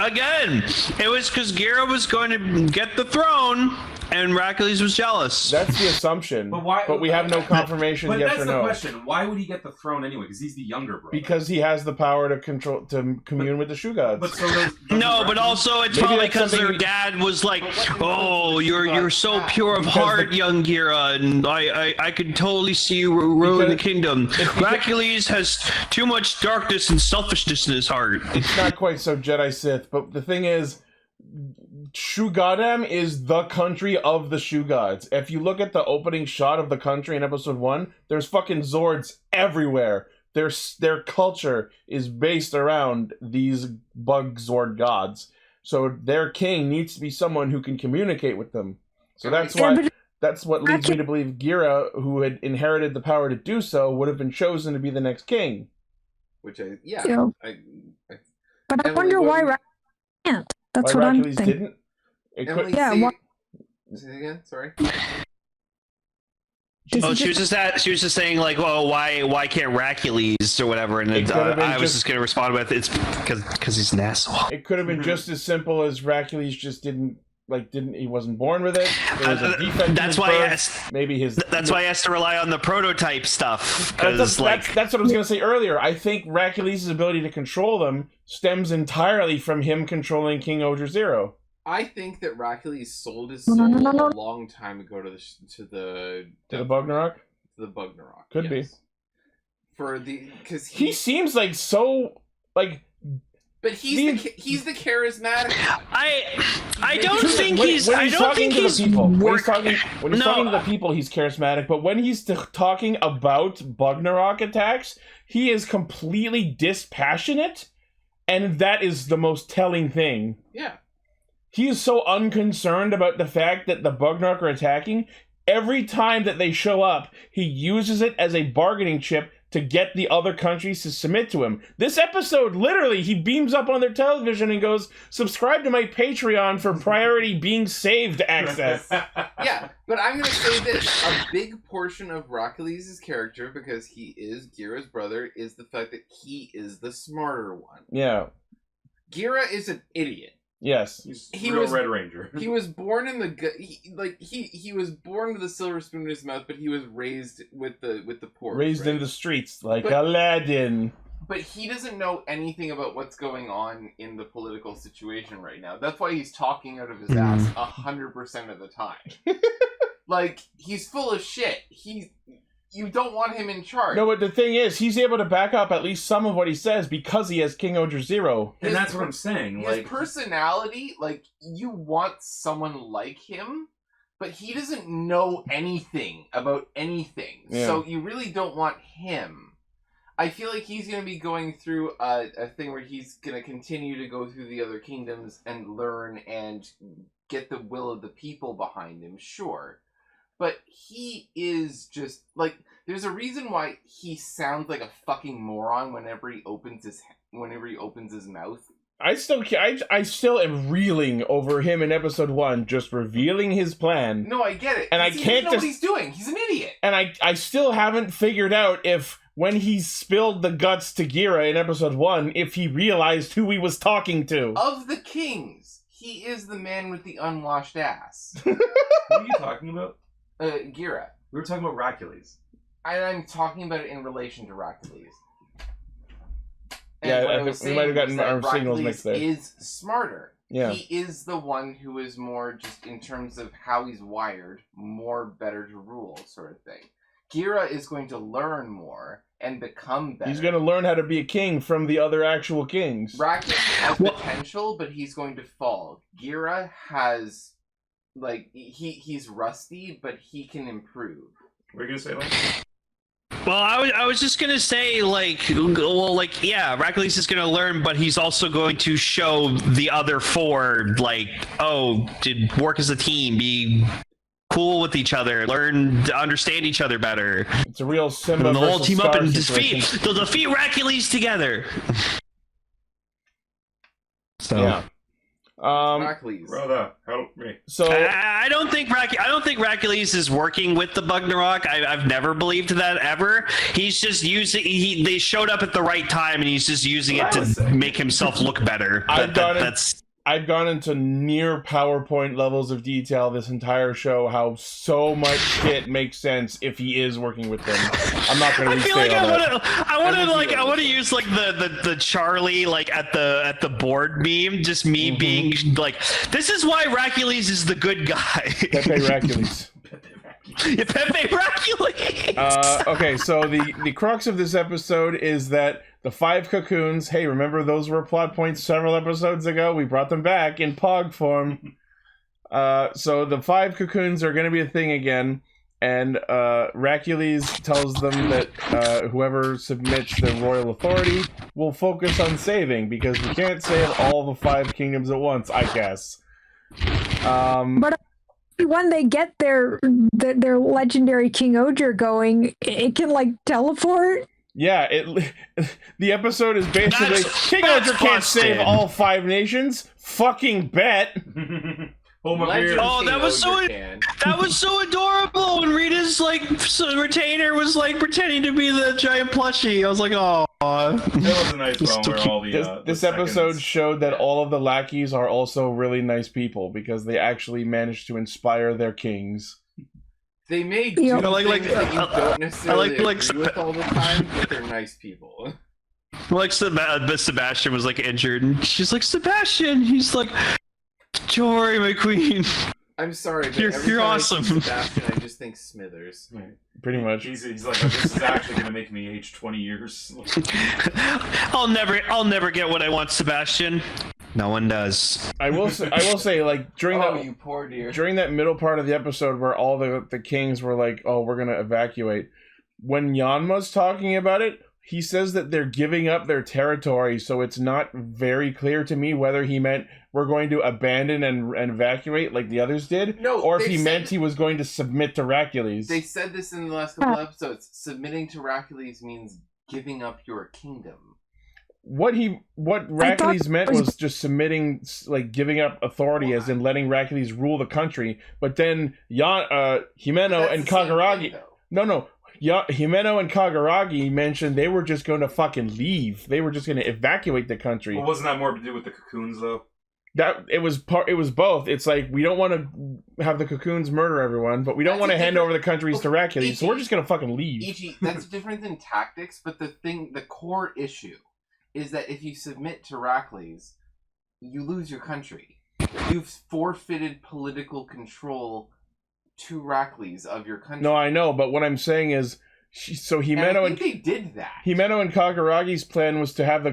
Again, it was because Gira was going to get the throne, and Hercules was jealous. That's the assumption. But why? But we have no confirmation But yes that's or the no. question. Why would he get the throne anyway? Because he's the younger brother. Because he has the power to commune with the Shoe Gods. But so No, but also it's Maybe probably that's because something their we- dad was like, "Oh, you're so pure of heart, young Gira, and I could totally see you ruling the kingdom." Hercules has too much darkness and selfishness in his heart. It's not quite so Jedi Sith, but the thing is, Shugadam is the country of the Shoe Gods. If you look at the opening shot of the country in episode 1, there's fucking Zords everywhere. Their culture is based around these bug Zord gods. So their king needs to be someone who can communicate with them. So that's why that's what leads me to believe Gira, who had inherited the power to do so, would have been chosen to be the next king. Which Yeah. But I wonder why Hercules can't. That's Why what I'm Hercules thinking. didn't? It Emily, could, Yeah, say it again. Sorry. Oh, she was just saying like, "Well, why can't Hercules or whatever?" And It could've been I was just- just gonna respond with, "It's because he's an asshole." it could have been just as simple as Hercules just didn't he wasn't born with it. There was a defect in That's his why I birth. asked. Maybe his. That's why I has to rely on the prototype stuff That's, because that's what I was going to say earlier. I think Hercules' ability to control them stems entirely from him controlling King-Ohger Zero. I think that Hercules sold his soul a long time ago to the Bugnarok? To the Bugnarok. Could be. Because he seems like so like. But he's the charismatic one. I don't think he's. When I he's don't talking think to he's the people, when he's working. talking to the people, he's charismatic. But when he's talking about Bugnarok attacks, he is completely dispassionate, and that is the most telling thing. Yeah. He is so unconcerned about the fact that the Bugnarok are attacking. Every time that they show up, he uses it as a bargaining chip to get the other countries to submit to him. This episode, literally, he beams up on their television and goes, "Subscribe to my Patreon for priority being saved access." Yeah, but I'm going to say this. A big portion of Hercules' character, because he is Gira's brother, is the fact that he is the smarter one. Yeah. Gira is an idiot. Yes. He was Red Ranger. He was born in the he was born with a silver spoon in his mouth, but he was raised with the poor. Raised in the streets like Aladdin. But he doesn't know anything about what's going on in the political situation right now. That's why he's talking out of his ass 100% of the time. Like, he's full of shit. You don't want him in charge. No, but the thing is, he's able to back up at least some of what he says because he has Kingohger Zero. And that's what I'm saying. His personality, like, you want someone like him, but he doesn't know anything about anything. Yeah. So you really don't want him. I feel like he's going to be going through a thing where he's going to continue to go through the other kingdoms and learn and get the will of the people behind him, sure. But he is just, like, there's a reason why he sounds like a fucking moron whenever he opens his mouth. I still am reeling over him in episode 1, just revealing his plan. No, I get it. And I he can't doesn't know what he's doing. He's an idiot. And I still haven't figured out if, when he spilled the guts to Gira in episode 1, if he realized who he was talking to. Of the kings, he is the man with the unwashed ass. What are you talking about? Gira. We were talking about Hercules. I'm talking about it in relation to Hercules. Yeah, I think we might have gotten our signals mixed there. Is smarter. Yeah. He is the one who is more, just in terms of how he's wired, more better to rule, sort of thing. Gira is going to learn more and become better. He's going to learn how to be a king from the other actual kings. Hercules has potential, but he's going to fall. Gira has, like, he's rusty, but he can improve. What are you going to say, Link? Well, I was just gonna say, yeah, Hercules is gonna learn, but he's also going to show the other four, to work as a team, be cool with each other, learn to understand each other better. It's a real Simba and they'll all versus team up Scar and situation. they'll defeat Hercules together. So. Yeah. Hercules. Brother, help me. So I don't think Hercules is working with the Bugnarok. I've never believed that ever. He's just using. They showed up at the right time, and he's just using it to make himself look better. I've gone into near PowerPoint levels of detail this entire show, how so much shit makes sense if he is working with them. I'm not going to restate all that. I want to use like the Charlie at the board meme, just me being like, this is why Hercules is the good guy. Pepe Hercules. Pepe Hercules. Okay, so the crux of this episode is that the 5 cocoons, hey, remember those were plot points several episodes ago? We brought them back in POG form. So the 5 cocoons are going to be a thing again, and Hercules tells them that whoever submits the royal authority will focus on saving, because we can't save all the 5 kingdoms at once, I guess. But when they get their legendary King-Ohger going, it can teleport. Yeah, the episode is basically King-Ohger can't save all 5 nations. Fucking bet. That was so adorable when Rita's retainer was pretending to be the giant plushie. I was like, oh. That was a nice one where all this episode showed that all of the lackeys are also really nice people, because they actually managed to inspire their kings. They may do things that you don't necessarily agree with all the time, but they're nice people. Sebastian was injured, and she's like, Sebastian, he's like, Jory, my queen. I'm sorry, but You're every time awesome. I see Sebastian, I just think Smithers. Pretty much. He's like, this is actually gonna make me age 20 years. I'll never get what I want, Sebastian. No one does. I will say, like during You poor dear. during that middle part of the episode where all the kings were like, "Oh, we're gonna evacuate," when Yanma's talking about it, he says that they're giving up their territory. So it's not very clear to me whether he meant we're going to abandon and evacuate like the others did, or if he meant he was going to submit to Hercules. They said this in the last couple episodes. Submitting to Hercules means giving up your kingdom. What Hercules meant was just submitting, like giving up authority, as in letting Hercules rule the country. But then Himeno and Kaguragi. Himeno and Kaguragi mentioned they were just going to fucking leave. They were just going to evacuate the country. Well, wasn't that more to do with the cocoons, though? That it was both. It's like we don't want to have the cocoons murder everyone, but we don't want to hand over the countries to Hercules, so we're just gonna fucking leave. Ichi, that's different than tactics, but the core issue is that if you submit to Hercules, you lose your country. You've forfeited political control to Hercules of your country. No, I know, but what I'm saying is, Himeno and they did that. Himeno and Kaguragi's plan was to have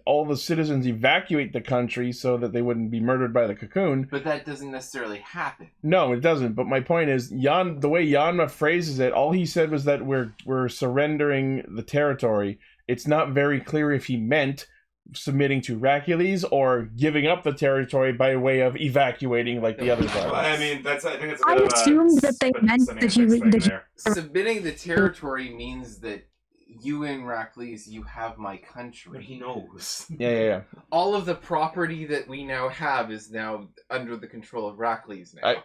all the citizens evacuate the country so that they wouldn't be murdered by the cocoon. But that doesn't necessarily happen. No, it doesn't. But my point is, the way Yanma phrases it, all he said was that we're surrendering the territory. It's not very clear if he meant submitting to Hercules or giving up the territory by way of evacuating like the others are. Well, I mean, I think it's a I bit of assumed that they meant that he would. Submitting the territory means that you and Hercules, you have my country. But he knows. Yeah. All of the property that we now have is now under the control of Hercules now.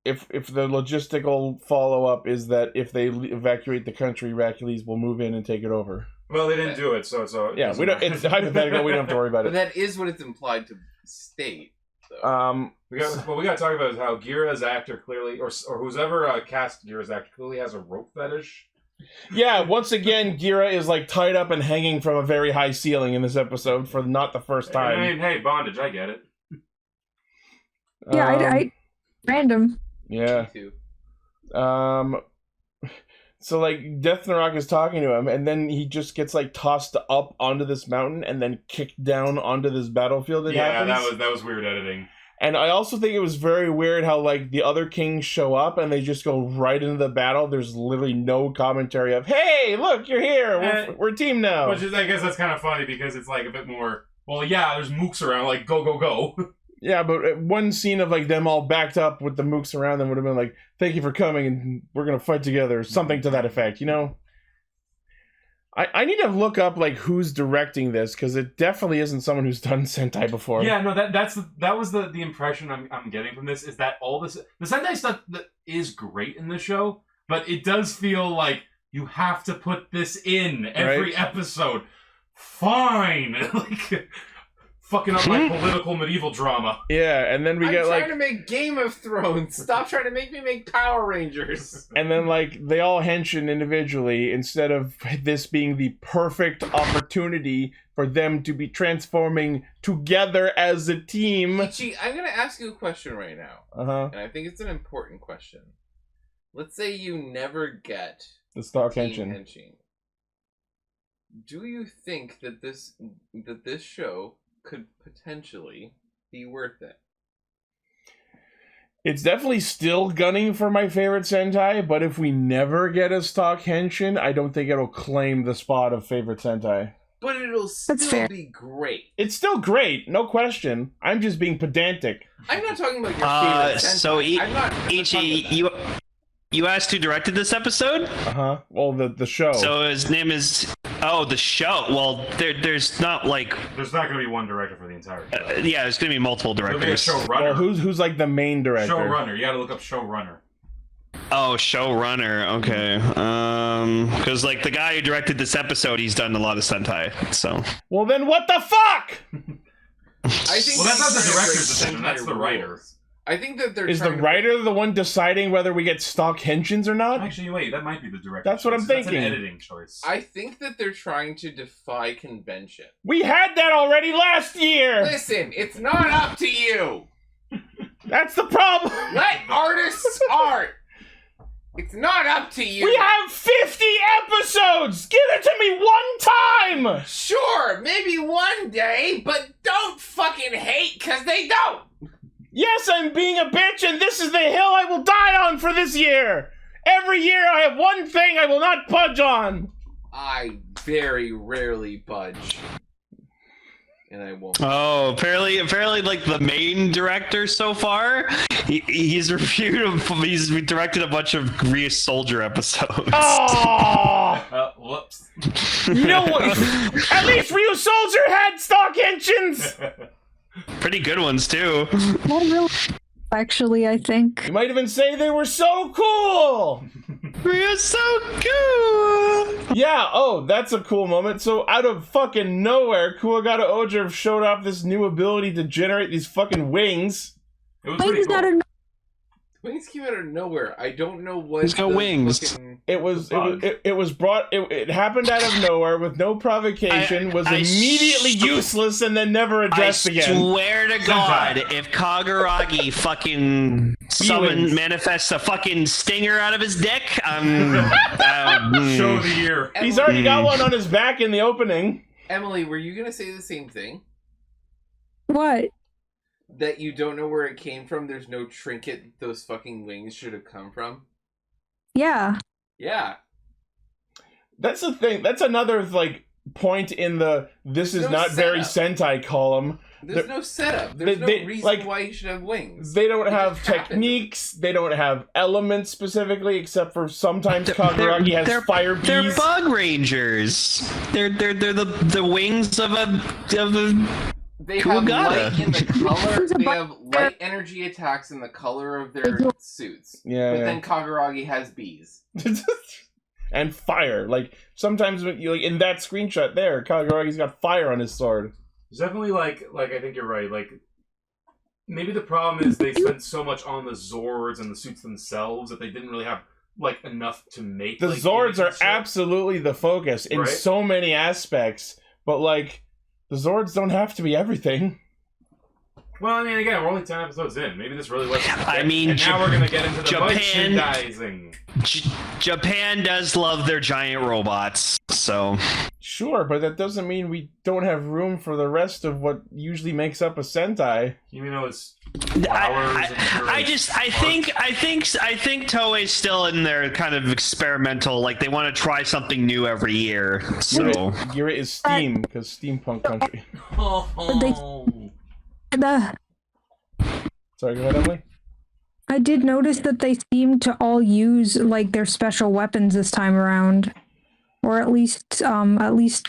If the logistical follow-up is that if they evacuate the country, Hercules will move in and take it over. Well, they didn't do it, so yeah, we don't. It's hypothetical. We don't have to worry about But it. that is what it's implied to state. So. We got to talk about is how Gira's actor clearly, or who's ever cast Gira's actor clearly has a rope fetish. Yeah, once again, Gira is like tied up and hanging from a very high ceiling in this episode for not the first time. I mean, hey, bondage, I get it. Yeah, I random. Yeah. So like Death Narok is talking to him, and then he just gets like tossed up onto this mountain and then kicked down onto this battlefield. That was weird editing. And I also think it was very weird how like the other kings show up and they just go right into the battle. There's literally no commentary of, "Hey, look, you're here. We're a team now." Which is, I guess that's kind of funny because it's like a bit more. Well, yeah, there's mooks around. Like, go. Yeah, but one scene of like them all backed up with the mooks around them would have been like, "Thank you for coming, and we're gonna fight together," something to that effect, you know. I need to look up like who's directing this because it definitely isn't someone who's done Sentai before. Yeah, no, that was the impression I'm getting from this is that all this the Sentai stuff that is great in the show, but it does feel like you have to put this in every episode. Fine, like fucking up my political medieval drama. Yeah, and then we get like... I'm trying to make Game of Thrones. Stop trying to make me make Power Rangers. And then like they all henshin individually instead of this being the perfect opportunity for them to be transforming together as a team. Ichi, I'm going to ask you a question right now. And I think it's an important question. Let's say you never get the stock henshin. Do you think that this show could potentially be worth it? It's definitely still gunning for my favorite Sentai, but if we never get a stock henshin, I don't think it'll claim the spot of favorite Sentai. But it'll still be great. It's still great, no question. I'm just being pedantic. I'm not talking about your favorite Sentai. So, Ichi, you asked who directed this episode? Well, the show. So his name is... Oh, the show. Well, there's not like... There's not going to be one director for the entire show. Yeah, there's going to be multiple directors. There'll be a Well, showrunner. who's like the main director? Showrunner. You got to look up showrunner. Oh, showrunner. Okay. Because like the guy who directed this episode, he's done a lot of Sentai. So. Well, then what the fuck? I think that's not the director's decision. That's the writer. I think that they're Is the writer the one deciding whether we get stock henshins or not? Actually, wait, that might be the director. That's what I'm thinking. That's an editing choice. I think that they're trying to defy convention. We had that already last year! Listen, it's not up to you! That's the problem. Let artists art. It's not up to you. We have 50 episodes. Give it to me one time. Sure, maybe one day, but don't fucking hate because they don't. Yes, I'm being a bitch, and this is the hill I will die on for this year. Every year I have one thing I will not budge on. I very rarely budge. And I won't. Oh, apparently, like the main director so far, he's directed a bunch of Rhea Soldier episodes. Oh! Whoops. You know what? At least Ryu Soldier had stock engines. Pretty good ones too. Not really, actually, I think. You might even say they were so cool. We're so cool. Yeah, oh, that's a cool moment. So out of fucking nowhere, Kingohger showed off this new ability to generate these fucking wings. It was pretty cool. Wings came out of nowhere. I don't know what. He's got wings. Fucking... It was brought. It happened out of nowhere with no provocation. Was immediately useless and then never addressed again. I swear to God, if Kagaragi fucking manifests a fucking stinger out of his dick, show of the year. He's already got one on his back in the opening. Emily, were you gonna say the same thing? What? That you don't know where it came from? There's no trinket those fucking wings should have come from? Yeah. Yeah. That's the thing. That's another, like, point in the this is not very Sentai column. There's no setup. There's no reason why you should have wings. They don't have techniques. They don't have elements specifically, except for sometimes Kagaragi has fire bees. They're bug rangers. They're the wings of a They have light in the color. They have light energy attacks in the color of their suits. Yeah. But then Kagaragi has bees. And fire. Like sometimes when you, like in that screenshot there, Kagaragi's got fire on his sword. It's definitely like I think you're right. Like maybe the problem is they spent so much on the Zords and the suits themselves that they didn't really have like enough to make. The Zords are absolutely the focus in so many aspects, but like the Zords don't have to be everything. Well, I mean, again, we're only 10 episodes in. Maybe this really wasn't. I mean, and now we're gonna get into the merchandising. Japan does love their giant robots, so sure, but that doesn't mean we don't have room for the rest of what usually makes up a Sentai. You know, it's flowers. I think Toei's still in their kind of experimental, like they want to try something new every year. So Gira is Steam because steampunk country. Sorry, go ahead, Emily. I did notice that they seem to all use like their special weapons this time around, or at least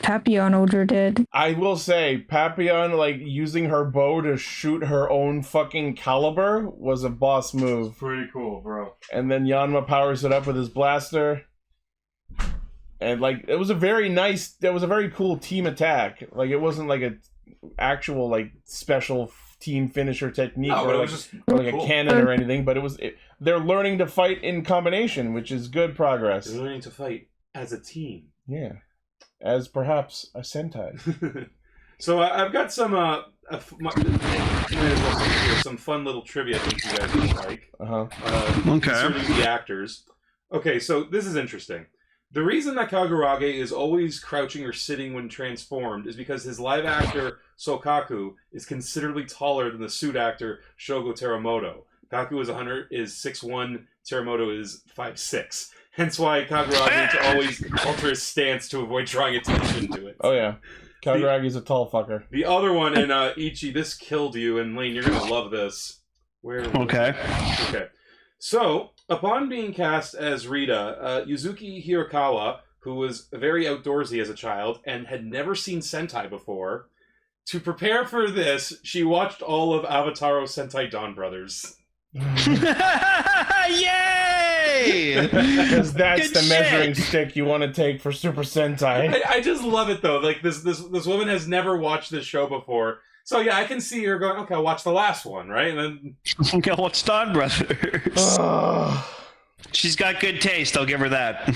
Papillon Ogre did. I will say, Papillon like using her bow to shoot her own fucking caliber was a boss move. It's pretty cool, bro. And then Yanma powers it up with his blaster, and like it was a very cool team attack. Like it wasn't like a actual like special team finisher technique or like a cannon or anything, but they're learning to fight in combination, which is good progress. They're learning to fight as a team. Yeah, as perhaps a Sentai. So I've got some some fun little trivia things you guys might like. Okay. Concerning the actors. Okay, so this is interesting. The reason that Kagaragi is always crouching or sitting when transformed is because his live actor Sokaku is considerably taller than the suit actor Shogo Teramoto. Kaku is 6'1", Teramoto is 5'6". Hence why Kagaragi needs to always alter his stance to avoid drawing attention to it. Oh yeah, Kagaragi's a tall fucker. The other one in Ichi, this killed you, and Lane, you're gonna love this. Okay. So, upon being cast as Rita, Yuzuki Hirakawa, who was very outdoorsy as a child and had never seen Sentai before, to prepare for this, she watched all of Avataro Sentai Dawn Brothers. Yay! Because that's the measuring stick you want to take for Super Sentai. I just love it though. Like this woman has never watched this show before. So yeah, I can see her going, okay, I'll watch the last one, right? And then okay, I'll watch Dawn Brothers. She's got good taste, I'll give her that.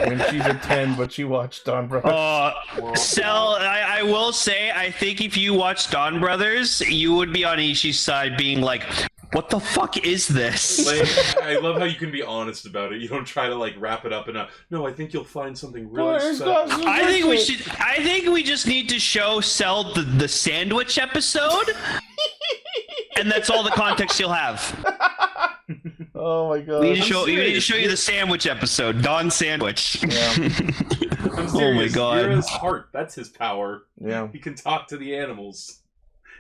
When she's a 10, but she watched Dawn Brothers. Cel, I will say, I think if you watch Dawn Brothers, you would be on Ishii's side being like, what the fuck is this? Like, I love how you can be honest about it. You don't try to like wrap it up in a, no, I think you'll find something really special. I think we just need to show Cel the sandwich episode. And that's all the context you'll have. Oh my god. We need to show you the sandwich episode. Dawn sandwich. Yeah. I'm serious. Oh my god. Gira's heart, that's his power. Yeah. He can talk to the animals.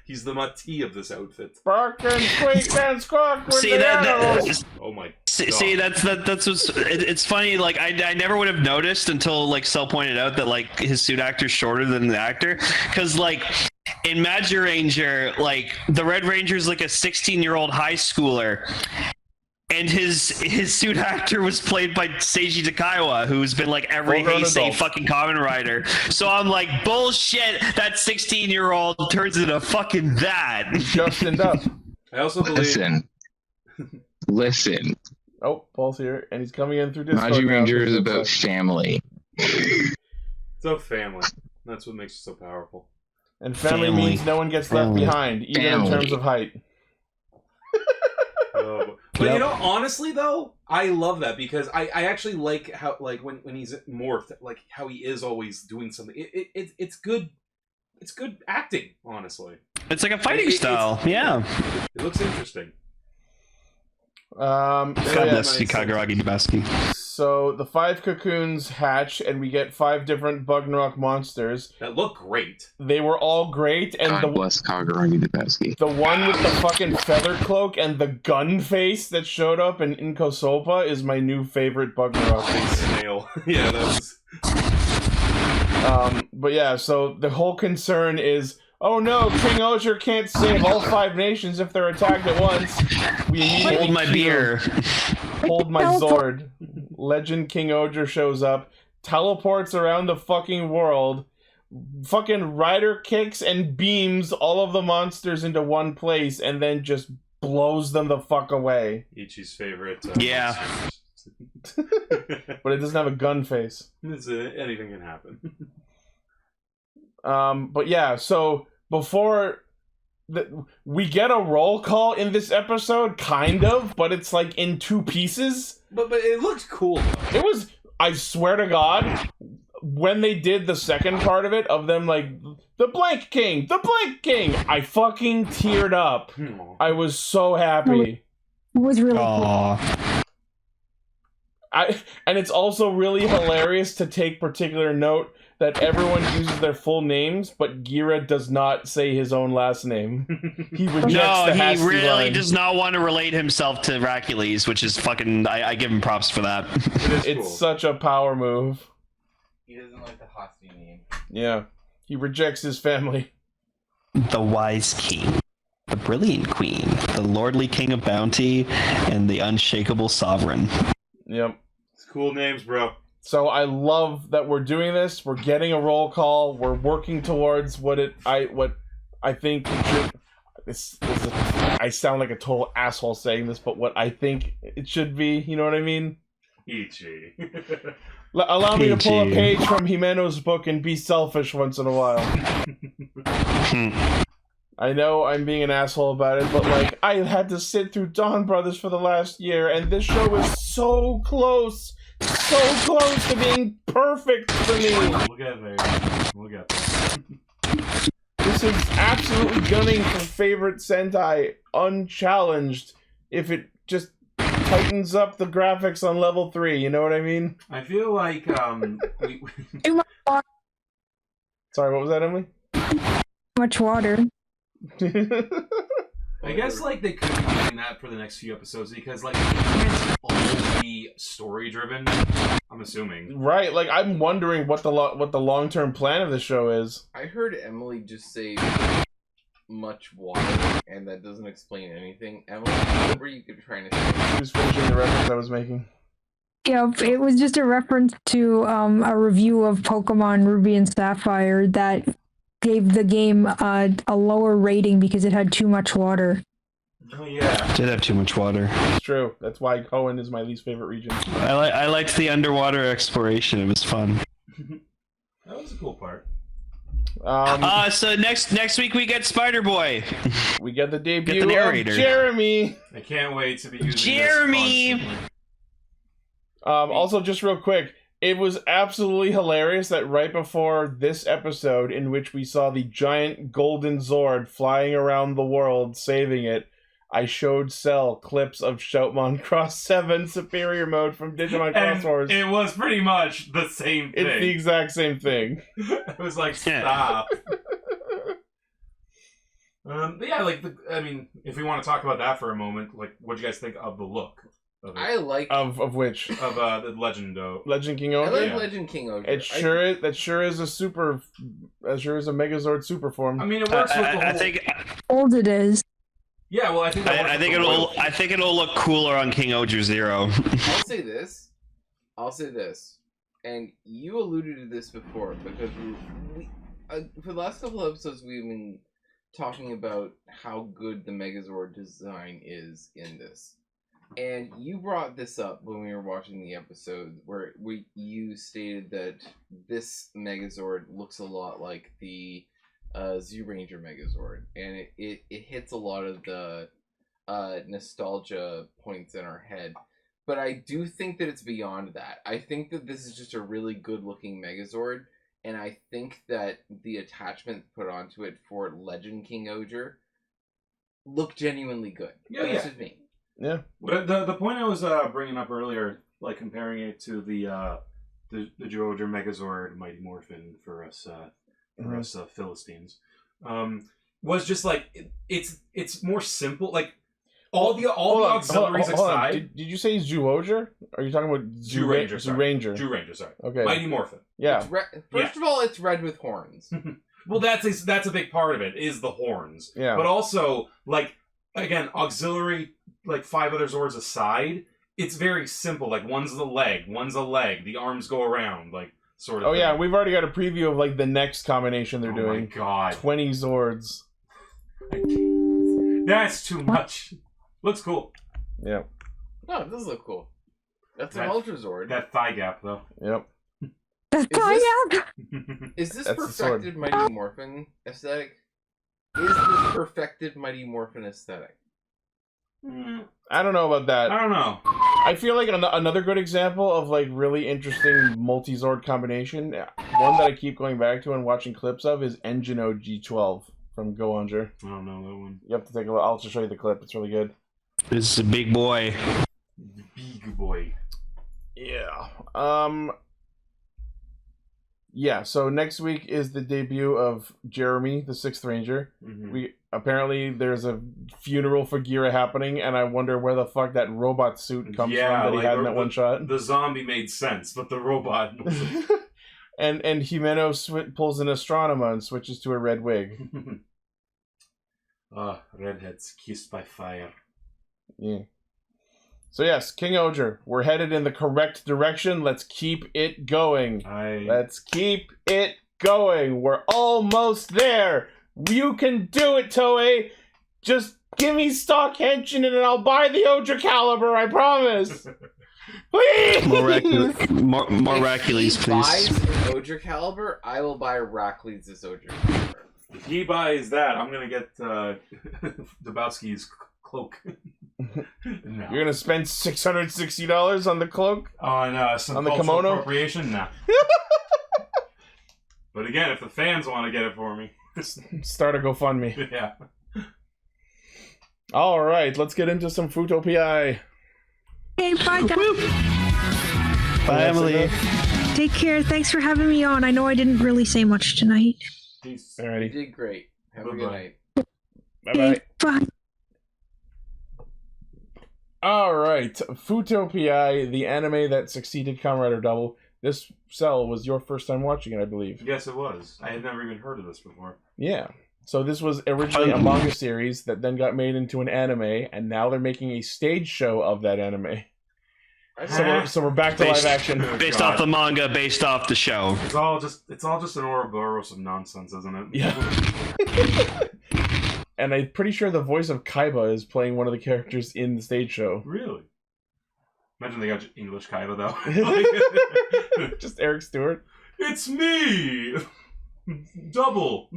He's the Mati of this outfit. Bark and squeak and squawk with See, the animals. Oh my god. See, that's what's it's funny. Like I never would have noticed until like Cel pointed out that like his suit actor's shorter than the actor, because like in Magic Ranger, like the Red Ranger's like a 16-year-old high schooler. And his suit actor was played by Seiji Takaiwa, who's been like every Heisei fucking Kamen Rider. So I'm like, bullshit, that 16-year-old turns into fucking that. Justined up. I also believe... Listen. Oh, Paul's here, and he's coming in through Discord. Magic Ranger is about family. It's about family. That's what makes it so powerful. And family means no one gets left behind, even in terms of height. But you know, honestly though, I love that because I actually like how like when he's morphed, like how he is always doing something. It's good. It's good acting, honestly. It's like a fighting style. Yeah. It looks interesting. God bless you, Kaguragi Dabaski. So the 5 cocoons hatch, and we get 5 different Bugnrock monsters. That look great. They were all great, and God bless Kaguragi Dabaski. The one with the fucking feather cloak and the gun face that showed up in Inkosopa is my new favorite Bugnrock face. Snail. Yeah, that was... But yeah, so the whole concern is, oh no, King-Ohger can't save all 5 nations if they're attacked at once. We immediately hold my beer. Hold my Zord. LegendKingohger shows up, teleports around the fucking world, fucking rider kicks and beams all of the monsters into one place, and then just blows them the fuck away. Ichi's favorite. Yeah. But it doesn't have a gun face. Anything can happen. But yeah, so before we get a roll call in this episode, kind of, but it's like in 2 pieces. But it looks cool. It was, I swear to God, when they did the second part of it, of them like, the blank king, I fucking teared up. I was so happy. It was really cool. And it's also really hilarious to take particular note that everyone uses their full names, but Gira does not say his own last name. He rejects the Hasty he really line. does not want to relate himself to Hercules, which is fucking... I give him props for that. It's cool. Such a power move. He doesn't like the Hasty name. Yeah. He rejects his family. The wise king, the brilliant queen, the lordly king of bounty, and the unshakable sovereign. Yep. It's cool names, bro. So I love that we're doing this. We're getting a roll call. We're working towards what I think it should. I sound like a total asshole saying this, but what I think it should be. You know what I mean? Ichi. Allow me to pull a page from Himeno's book and be selfish once in a while. I know I'm being an asshole about it, but like I had to sit through Dawn Brothers for the last year, and this show is so close to being perfect for me. Look at there. Look at that. This is absolutely gunning for favorite Sentai, unchallenged. If it just tightens up the graphics on level 3, you know what I mean? I feel like Sorry, what was that, Emily? Much water. I guess like they could be doing that for the next few episodes because like it can't all be story driven. I'm assuming. Right, like I'm wondering what the long-term plan of the show is. I heard Emily just say much water, and that doesn't explain anything. Emily, what were you trying to say? She was finishing the reference I was making. Yeah, it was just a reference to a review of Pokemon Ruby and Sapphire that gave the game a lower rating because it had too much water. Oh yeah, Did have too much water. It's true. That's why Hoenn is my least favorite region. I liked the underwater exploration. It was fun. that was a cool part. So next week we get Spider Boy. We get the debut Get the narrator. of Jeremy. I can't wait to be using Jeremy. This constantly. Also, just real quick, it was absolutely hilarious that right before this episode, in which we saw the giant golden Zord flying around the world, saving it, I showed Cel clips of Shoutmon Cross 7 Superior Mode from Digimon Cross Wars. It was pretty much the same thing. It's the exact same thing. It was like, stop. But yeah, like, I mean, if we want to talk about that for a moment, like, what do you guys think of the look of it? I like Of which? Of the LegendKingohger. LegendKingohger? I like Yeah. LegendKingohger. It sure is. That sure is a super. That sure is a Megazord super form. I mean, it works with the whole... I think Old it is. Yeah, well, I think that works I with think the it'll royalty. I think it'll look cooler on Kingohger 0. I'll say this, and you alluded to this before because we for the last couple of episodes we've been talking about how good the Megazord design is in this, and you brought this up when we were watching the episode where you stated that this Megazord looks a lot like the Zoo Ranger Megazord, and it hits a lot of the nostalgia points in our head. But I do think that it's beyond that. I think that this is just a really good looking Megazord, and I think that the attachments put onto it for LegendKingohger look genuinely good. Yeah, That's yeah. just me. Yeah. But the point I was bringing up earlier, like comparing it to the Kingohger Megazord Mighty Morphin for us Philistines, was just like it's more simple. Like all the auxiliaries aside. Did you say Kingohger? Are you talking about Zoo Ranger? Zoo Ranger. Zoo Ranger, sorry. Okay. Mighty Morphin. Yeah. First of all, it's red with horns. Well, that's a big part of it, is the horns. Yeah. But also, like, again, auxiliary, like 5 other Zords aside, it's very simple. Like, one's a leg, the arms go around, like, sort of Oh thing. yeah, we've already got a preview of like the next combination they're doing. Oh my god. 20 Zords. That's too much. Looks cool. Yeah. No, it does look cool. That's an That- Ultra Zord. That thigh gap, though. Yep. Is this That's the sword. perfected Mighty Morphin aesthetic? Is this perfected Mighty Morphin aesthetic? I don't know about that. I don't know. I feel like another good example of like really interesting multi-Zord combination, one that I keep going back to and watching clips of, is Engino G12 from Kingohger. I don't know that one. You have to take a look. I'll just show you the clip. It's really good. This is a big boy. Big boy. Yeah. Yeah, so next week is the debut of Jeremy, the 6th Ranger. Mhm. Apparently there's a funeral for Gira happening, and I wonder where the fuck that robot suit comes from that he had in that one shot. The zombie made sense, but the robot... and Jimeno pulls an Astronema and switches to a red wig. Redheads kissed by fire. Yeah. So yes, Kingohger, we're headed in the correct direction. Let's keep it going. Let's keep it going. We're almost there. You can do it, Toei. Just give me stock henshin and I'll buy the Odra Caliber, I promise. Please! More Racules, If he please. buys an Odra Caliber, I will buy Rackley's Odra Caliber. If he buys that, I'm gonna get Dabowski's cloak. No. You're gonna spend $660 on the cloak? On some on the cultural kimono? appropriation? Nah. But again, if the fans want to get it for me, Start a GoFundMe. yeah. All right, let's get into some Fuuto PI. Hey, bye, guys. Bye, Emily. Take care. Thanks for having me on. I know I didn't really say much tonight. Peace. You Alrighty. did great. Have a good Bye-bye. night. Bye-bye. Okay, bye. All right, Fuuto PI, the anime that succeeded Kamen Rider Double. This, Cel, was your first time watching it, I believe. Yes, it was. I had never even heard of this before. Yeah. So this was originally a manga series that then got made into an anime, and now they're making a stage show of that anime. So we're back to live action. Based off the manga, based off the show. It's all just an Ouroboros of nonsense, isn't it? Yeah. And I'm pretty sure the voice of Kaiba is playing one of the characters in the stage show. Really? Imagine they got English Kaiba though. Just Eric Stewart. It's me. Double.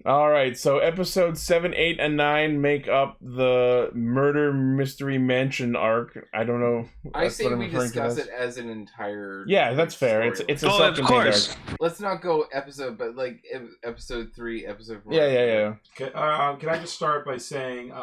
All right, so episodes 7, 8, and 9 make up the Murder Mystery Mansion arc. I don't know. I say what I'm we referring to discuss as. it as an entire. Yeah, that's fair. It's a self-contained arc. Let's not go episode, but like episode 3, episode 4. Yeah. Okay, can I just start by saying,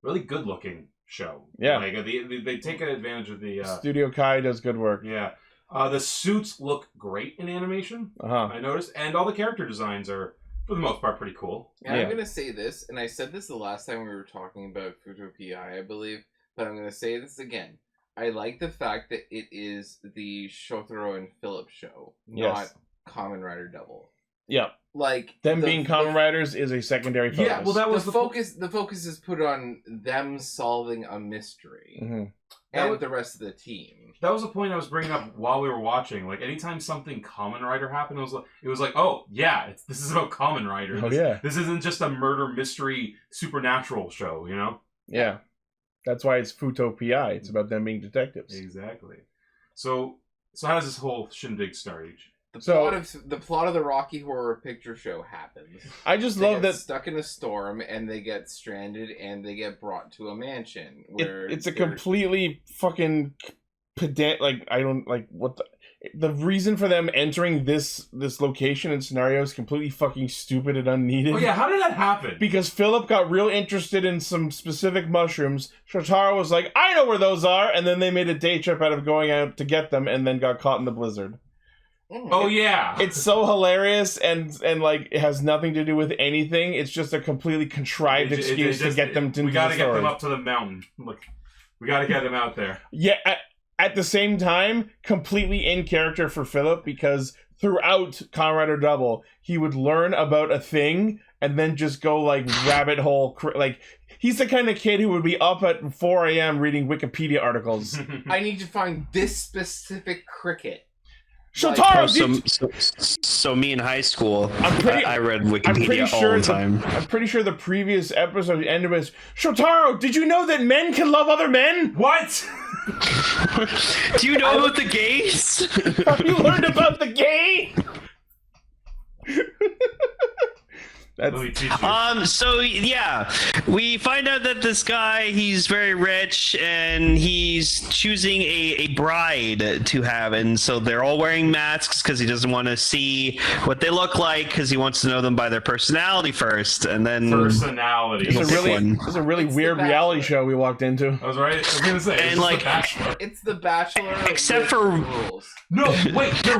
really good looking show. Yeah. Like they take advantage of the Studio Kai does good work. Yeah. The suits look great in animation. I noticed, and all the character designs are, for the most part, pretty cool. And I'm going to say this, and I said this the last time we were talking about Fuuto PI, I believe, but I'm going to say this again. I like the fact that it is the Shotaro and Philip show, not Kamen Rider Double. Yeah. Like them being Kamen Riders is a secondary focus. Yeah, well, that was the focus. The focus is put on them solving a mystery, and the rest of the team. That was the point I was bringing up while we were watching. Like, anytime something Kamen Rider happened, it was like, oh yeah, this is about Kamen Rider. This isn't just a murder mystery supernatural show, you know? Yeah, that's why it's Fuuto PI. It's about them being detectives. Exactly. So how does this whole shindig start? The plot of the Rocky Horror Picture Show happens. I just love that stuck in a storm and they get stranded and they get brought to a mansion where it's a completely fucking pedant. Like, I don't like what the reason for them entering this location and scenario is completely fucking stupid and unneeded. Oh yeah, how did that happen? Because Philip got real interested in some specific mushrooms. Shotaro was like, I know where those are, and then they made a day trip out of going out to get them, and then got caught in the blizzard. Oh yeah, it's so hilarious and like it has nothing to do with anything. It's just a completely contrived excuse to get them to. We gotta get them up to the mountain. Look, we gotta get them out there. Yeah, at the same time, completely in character for Philip, because throughout Kamen Rider Double, he would learn about a thing and then just go like rabbit hole. Like, he's the kind of kid who would be up at 4 a.m. reading Wikipedia articles. I need to find this specific cricket. Shotaro, so me in high school, I read Wikipedia all the time. I'm pretty sure the previous episode ended with, Shotaro, did you know that men can love other men? What? Do you know about the gays? Have you learned about the gay? So yeah, we find out that this guy, he's very rich and he's choosing a bride to have, and so they're all wearing masks because he doesn't want to see what they look like, because he wants to know them by their personality first, and then personality. It's a really weird reality show we walked into. I was right. I was gonna say, and like, it's The Bachelor. Except for rules. No, wait, there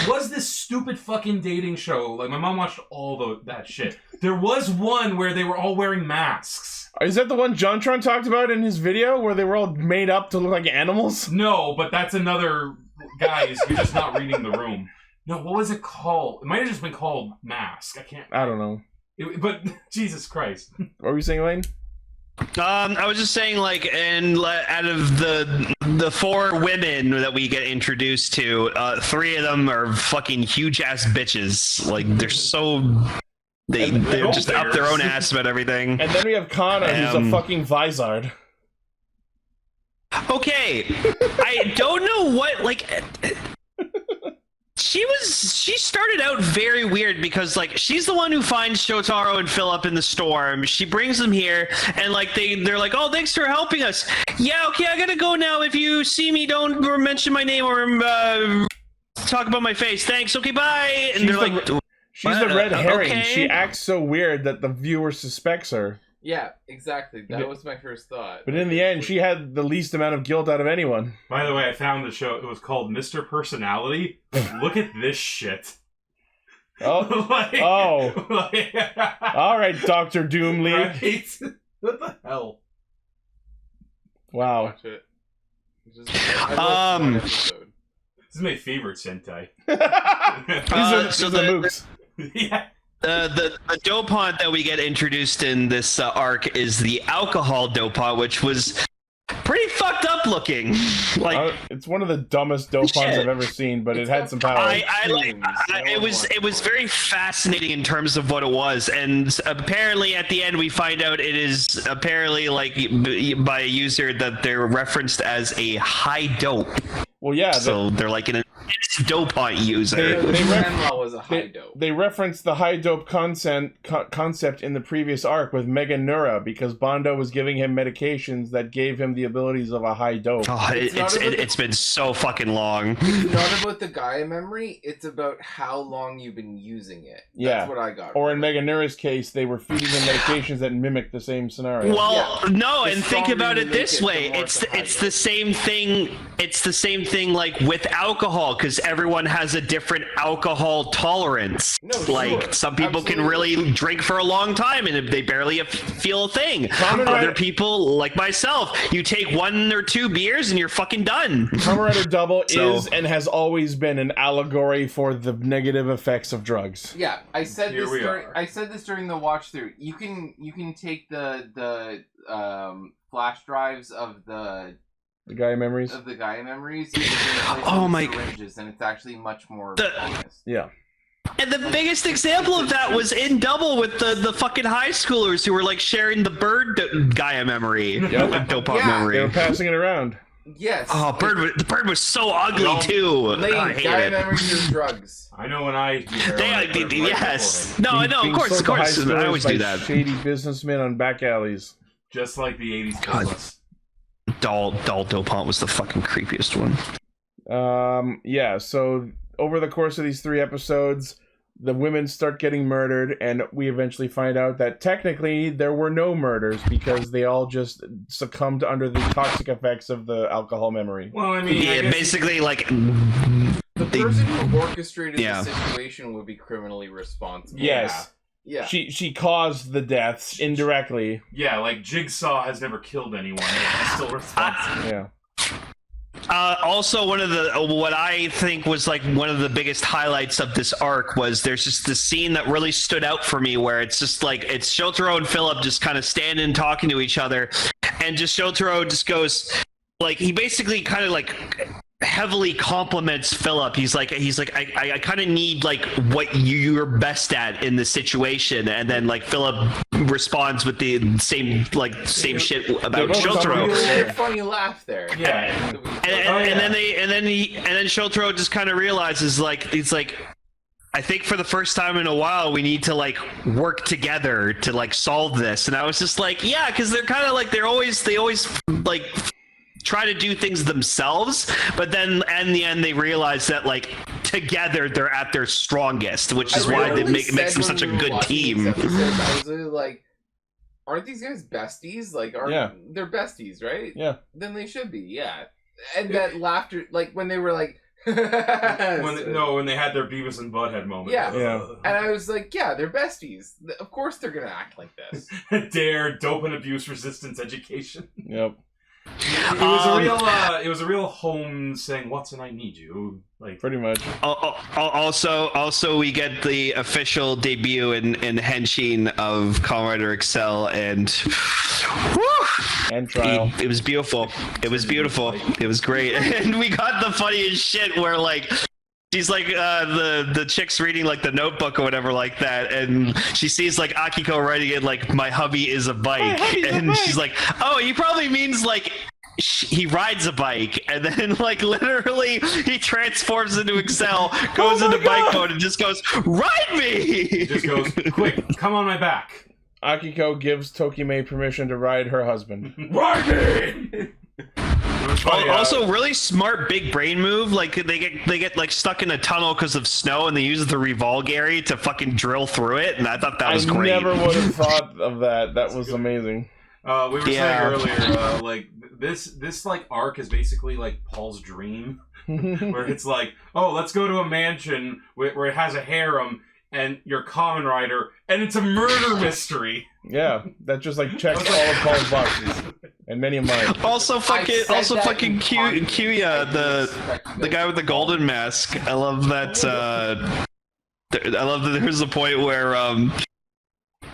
was this stupid fucking dating show. Like, my mom watched all that shit. There was one where they were all wearing masks. Is that the one JonTron talked about in his video, where they were all made up to look like animals? No, but that's another... Guys, you're just not reading the room. No, what was it called? It might have just been called Mask. I don't know. But, Jesus Christ. What were you saying, Lane? I was just saying, like, and out of the 4 women that we get introduced to, 3 of them are fucking huge ass bitches. Like, they're just up their own ass about everything. And then we have Kana, who's a fucking Vizard. Okay, I don't know what, like. She started out very weird, because like, she's the one who finds Shotaro and Philip in the storm. She brings them here, and like they're like, oh, thanks for helping us. Yeah, okay, I gotta go now. If you see me, don't mention my name or talk about my face. Thanks. Okay, bye. And they're like, she's the red herring. Okay. She acts so weird that the viewer suspects her. Yeah, exactly. That was my first thought. But in the end, she had the least amount of guilt out of anyone. By the way, I found the show. It was called Mr. Personality. Look at this shit. Oh. All right, Dr. Doom League. Right? What the hell? Wow. Watch it. This is my favorite Sentai. These are the mooks. Yeah. The dopant that we get introduced in this arc is the alcohol dopant, which was pretty fucked up looking. Like, it's one of the dumbest dopants I've ever seen, but it had some power. It was very fascinating in terms of what it was, and apparently at the end we find out it is apparently, like, by a user, that they're referenced as a high dope. Well, yeah. So they're like in dopant user. Grandma was a high dope. They referenced the high dope concept in the previous arc with Mega Neura because Bondo was giving him medications that gave him the abilities of a high dope. Oh, it's been so fucking long. It's not about the Gaia memory, it's about how long you've been using it. That's what I got. Or in Mega Neura's case, they were feeding him medications that mimic the same scenario. Well, no, and think about it this way. It's the same thing. It's the same thing like with alcohol, because everyone has a different alcohol tolerance. Some people can really drink for a long time and they barely feel a thing. Other people, like myself, you take 1 or 2 beers and you're fucking done. Kamen Rider Double is and has always been an allegory for the negative effects of drugs. Yeah, I said this during the watch through. You can take the flash drives of the Gaia memories. You can replace syringes, and it's actually much more honest. Yeah. And the biggest example of that was in Double with the fucking high schoolers who were like sharing the bird Gaia memory, dopant memory. They were passing it around. Yes. Oh, the bird was so ugly too. I hate Gaia it. memories are drugs. I know when I do yes. No, I know. Of course. I always do that. Shady businessmen on back alleys. Just like the 80s. God. Doll dopant was the fucking creepiest one. Yeah, so over the course of these 3 episodes, the women start getting murdered, and we eventually find out that technically there were no murders because they all just succumbed under the toxic effects of the alcohol memory. Well, I mean, basically, like the person who orchestrated the situation would be criminally responsible. Yes. Yeah. She caused the deaths indirectly. Yeah, like Jigsaw has never killed anyone, but he's still responsible. Yeah. Also, what I think was like one of the biggest highlights of this arc was there's just this scene that really stood out for me where it's just like it's Shotaro and Philip just kind of standing talking to each other, and just Shotaro just goes like he basically kind of like heavily compliments Philip. He's like I kind of need like what you're best at in this situation, and then like Philip responds with the same shit about Shotaro. Really funny laugh there. Yeah. And then Shotaro just kind of realizes like it's like I think for the first time in a while we need to like work together to like solve this. And I was just like, yeah, because they're kind of like they always like try to do things themselves, but then in the end they realize that like together they're at their strongest, which is why it makes them such a good team. I was really like, aren't these guys besties? Like, they're besties, right? Yeah. Then they should be, yeah. And that laughter, like when they were like, when they had their Beavis and Butthead moment. Yeah. And I was like, yeah, they're besties. Of course they're gonna act like this. Dare, dope and abuse resistance education. Yep. It was a real home saying, "Watson, I need you." Like pretty much. Also, we get the official debut in Henshin of Kamen Rider Cel and Trial. It was beautiful. It was beautiful. It was great, and we got the funniest shit where like. She's like the chick's reading like the notebook or whatever like that, and she sees like Akiko writing it like my hubby is a bike, and she's like, oh, he probably means like he rides a bike, and then like literally he transforms into Excel, goes into bike mode, and just goes ride me. He just goes quick, come on my back. Akiko gives Tokime permission to ride her husband. Ride me. Also, really smart big brain move. Like they get like stuck in a tunnel because of snow, and they use the Revolgary to fucking drill through it. And I thought that was great. I never would have thought of that. That was amazing. We were saying earlier, like this like arc is basically like Paul's dream, where it's like, oh, let's go to a mansion where it has a harem, and you're Kamen Rider, and it's a murder mystery. Yeah, that just like checks all of Paul's boxes. And many of mine. Also fucking Kyuya, the guy with the golden mask. I love that. I love that there's a point where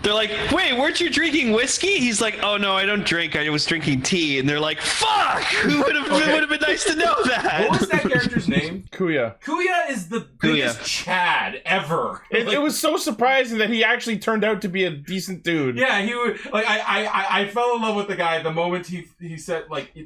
they're like, wait, weren't you drinking whiskey? He's like, oh no, I don't drink. I was drinking tea. And they're like, fuck! It would have been nice to know that. What was that character's name? Kuya. Kuya is the biggest Chad ever. It was so surprising that he actually turned out to be a decent dude. Yeah, he would like. I fell in love with the guy the moment he said like.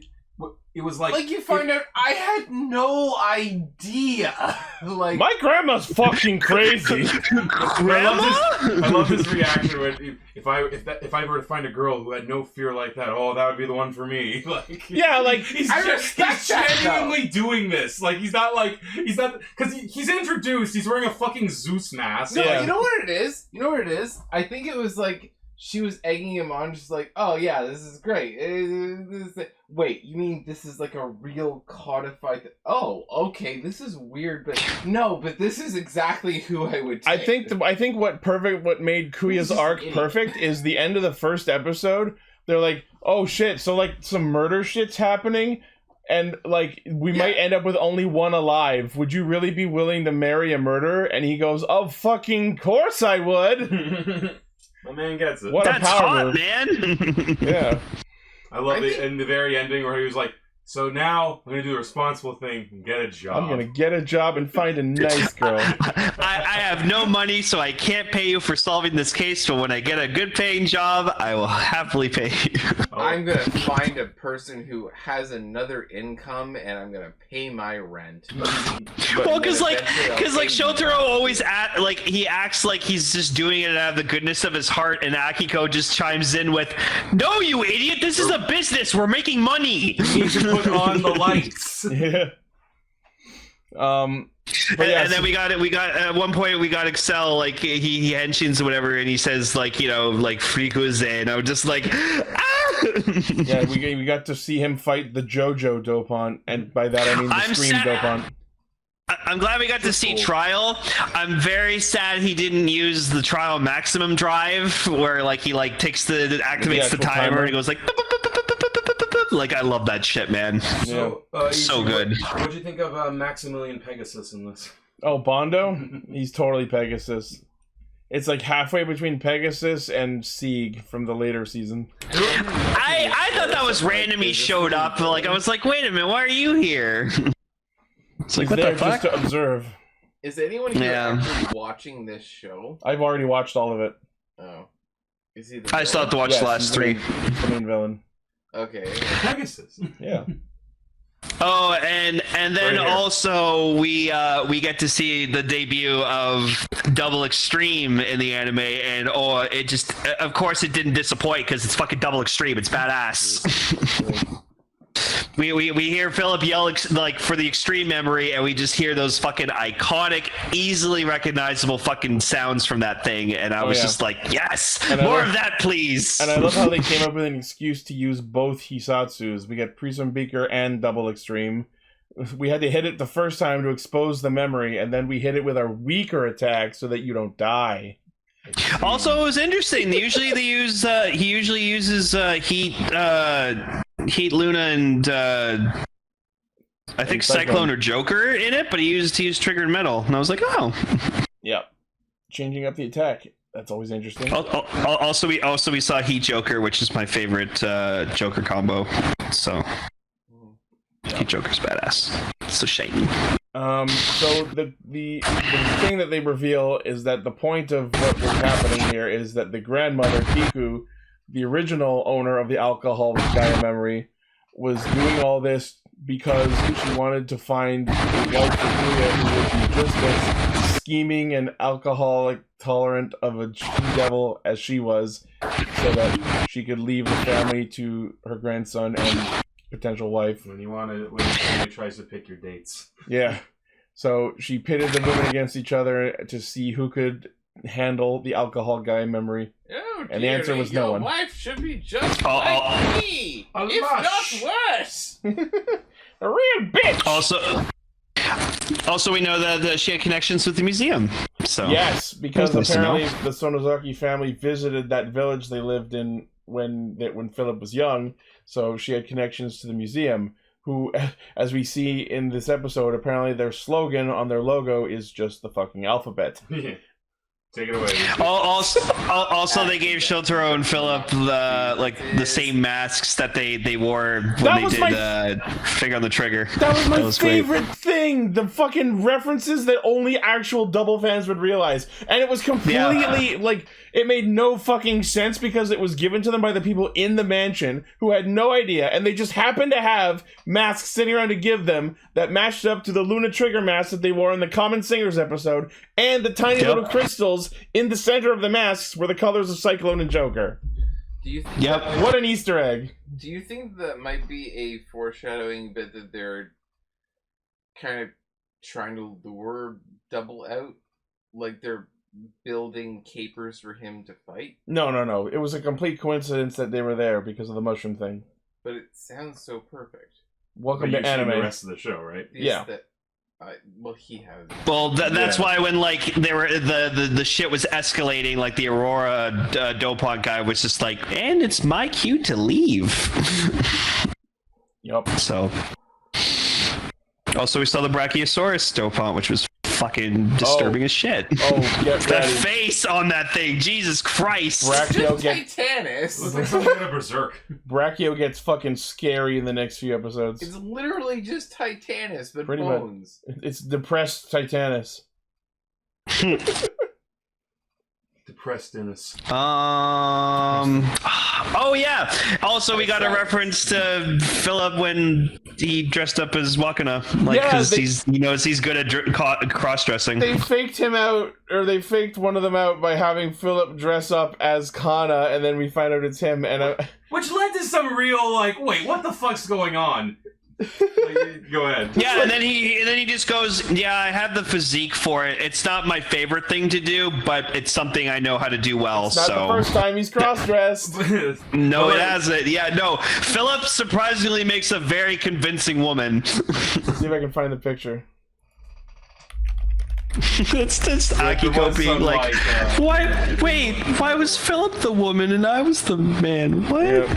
it was like you find out I had no idea. Like my grandma's fucking crazy. I love his reaction when if I were to find a girl who had no fear like that, oh, that would be the one for me. Like yeah, like he's respect that, genuinely doing this. Like he's not because he's introduced. He's wearing a fucking Zeus mask. No, Yeah. you know what it is? I think it was like she was egging him on, just like, oh yeah, this is great. Wait, you mean this is like a real codified? Oh, okay, this is weird, but no, but this is exactly who I would take. I think what made Kuya's arc perfect is the end of the first episode. They're like, oh shit, so like some murder shit's happening, and like we might end up with only one alive. Would you really be willing to marry a murderer? And he goes, oh fucking course I would. My man gets it. What a That's power hot, move. man. Yeah. I love it in the very ending where he was like, so now I'm gonna do the responsible thing and get a job. I'm gonna get a job and find a nice girl. I have no money, so I can't pay you for solving this case, but when I get a good paying job, I will happily pay you. I'm gonna find a person who has another income, and I'm gonna pay my rent. Well, because Shotaro always he acts like he's just doing it out of the goodness of his heart, and Akiko just chimes in with, "No, you idiot! This is a business. We're making money." You need to put on the lights. Yeah. And then we got at one point we got Excel, like he henshins or whatever, and he says like Frikuze, and I'm just like, ah! Yeah, we got to see him fight the JoJo Dopant, and by that I mean the Scream Dopant. I'm glad we got to see Trial. I'm very sad he didn't use the Trial Maximum Drive, where like he like activates the timer and he goes like. Like I love that shit, man. So, so good. What'd you think of Maximilian Pegasus in this? Oh, Bondo? He's totally Pegasus. It's like halfway between Pegasus and Sieg from the later season. I thought that was random. He showed up. Like I was like, wait a minute, why are you here? It's like, he's what there the fuck? just to observe. Is anyone here actually watching this show? I've already watched all of it. Oh, is he? I still have to watch the last three. He's the main villain. Okay. Pegasus. Yeah. Oh, and then also we get to see the debut of Double Extreme in the anime, and it just, of course it didn't disappoint because it's fucking Double Extreme. It's badass. We hear Philip yell like for the extreme memory, and we just hear those fucking iconic, easily recognizable fucking sounds from that thing, and I was just like, yes, more of that, please. And I love how they came up with an excuse to use both Hisatsus. We get Prism Beaker and Double Extreme. We had to hit it the first time to expose the memory, and then we hit it with our weaker attack so that you don't die. Also, it was interesting. Usually they use he usually uses Heat Luna and I think Cyclone or Joker in it, but he used Triggered Metal, and I was like, oh. Yep. Changing up the attack. That's always interesting. Also we saw Heat Joker, which is my favorite Joker combo. So Heat Joker's badass. So shiny. So the thing that they reveal is that the point of what was happening here is that the grandmother, Kiku, the original owner of the alcohol Gaia memory, was doing all this because she wanted to find a wife for Kuya who would be just as scheming and alcoholic tolerant of a devil as she was, so that she could leave the family to her grandson and potential wife. When somebody tries to pick your dates. Yeah. So she pitted the women against each other to see who could handle the alcohol guy memory. Oh, and the answer was no one. Your wife should be just like me, if not worse. A real bitch. Also, we know that she had connections with the museum. So yes, because apparently the Sonozaki family visited that village they lived in when Philip was young. So she had connections to the museum. Who, as we see in this episode, apparently their slogan on their logo is just the fucking alphabet. Yeah. Take it away. Also, they gave Shotaro and Philip the same masks that they wore when they did Finger on the Trigger. That was my favorite thing. The fucking references that only actual double fans would realize, and it was completely like it made no fucking sense because it was given to them by the people in the mansion who had no idea, and they just happened to have masks sitting around to give them that matched up to the Luna Trigger mask that they wore in the Common Singers episode, and the tiny little crystals in the center of the masks were the colors of Cyclone and Joker. Do you think What an Easter egg. Do you think that might be a foreshadowing bit that they're kind of trying to lure Double out? Like they're building capers for him to fight? No. It was a complete coincidence that they were there because of the mushroom thing. But it sounds so perfect. Welcome to anime. The rest of the show, right? Yeah. Well, he has. Well, that's why when like they were the shit was escalating, like the Aurora Dopont guy was just like, and it's my cue to leave. Yup. So. Also, we saw the Brachiosaurus Dopont, which was fucking disturbing as shit. Oh, get that ready. face on that thing, Jesus Christ! Brachio Titanus. It's like something out of Berserk. Brachio gets fucking scary in the next few episodes. It's literally just Titanus, but Pretty bones. much. It's depressed Titanus. Depressed Dennis. Oh yeah. Also, we got a reference to Philip when he dressed up as Wakana, like because he's good at cross dressing. They faked him out, or they faked one of them out by having Philip dress up as Kana, and then we find out it's him. And which led to some real like, wait, what the fuck's going on? Like, go ahead. Yeah, and then he just goes, yeah, I have the physique for it. It's not my favorite thing to do, but it's something I know how to do well. It's not the first time he's cross-dressed. No, it hasn't. Yeah, no. Philip surprisingly makes a very convincing woman. Let's see if I can find the picture. It's Akiko being like, why? Wait, why was Philip the woman and I was the man? What? Yep.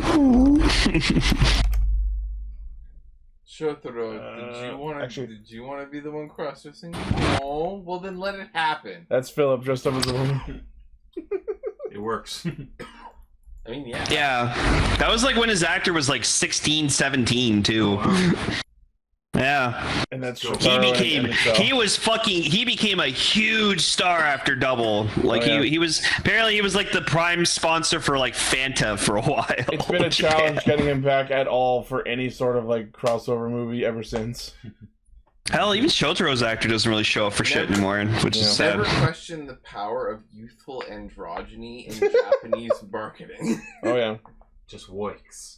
Shotaro, did you want to be the one cross-dressing? No, well then let it happen. That's Philip dressed up as a woman. It works. I mean, yeah. Yeah, that was like when his actor was like 16, 17 too. Yeah, and that's he became a huge star after Double. Like he was like the prime sponsor for like Fanta for a while. It's been a challenge getting him back at all for any sort of like crossover movie ever since. Hell, even Shotaro's actor doesn't really show up for shit anymore, which is sad. Never question the power of youthful androgyny in Japanese marketing. Oh yeah, just works.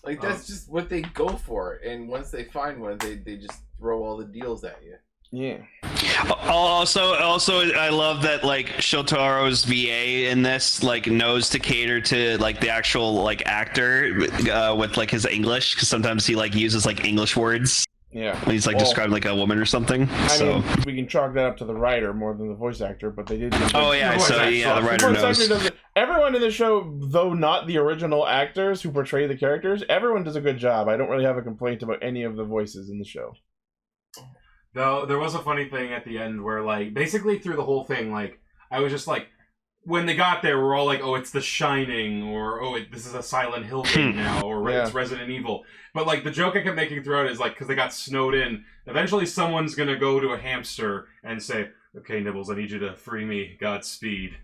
Like that's just what they go for, and once they find one, they just throw all the deals at you. Yeah. Also, I love that like Shotaro's VA in this like knows to cater to like the actual like actor with like his English, because sometimes he like uses like English words. Yeah. When he's like describing like a woman or something. I mean, we can chalk that up to the writer more than the voice actor, but they did. Oh yeah, the writer knows. Everyone in the show, though not the original actors who portray the characters, everyone does a good job. I don't really have a complaint about any of the voices in the show. Though there was a funny thing at the end where, like, basically through the whole thing, like, I was just like, when they got there, we're all like, oh, it's The Shining, or oh, this is a Silent Hill thing now, or it's Resident Evil. But like the joke I kept making throughout is like, because they got snowed in, eventually someone's gonna go to a hamster and say, "Okay, Nibbles, I need you to free me. Godspeed.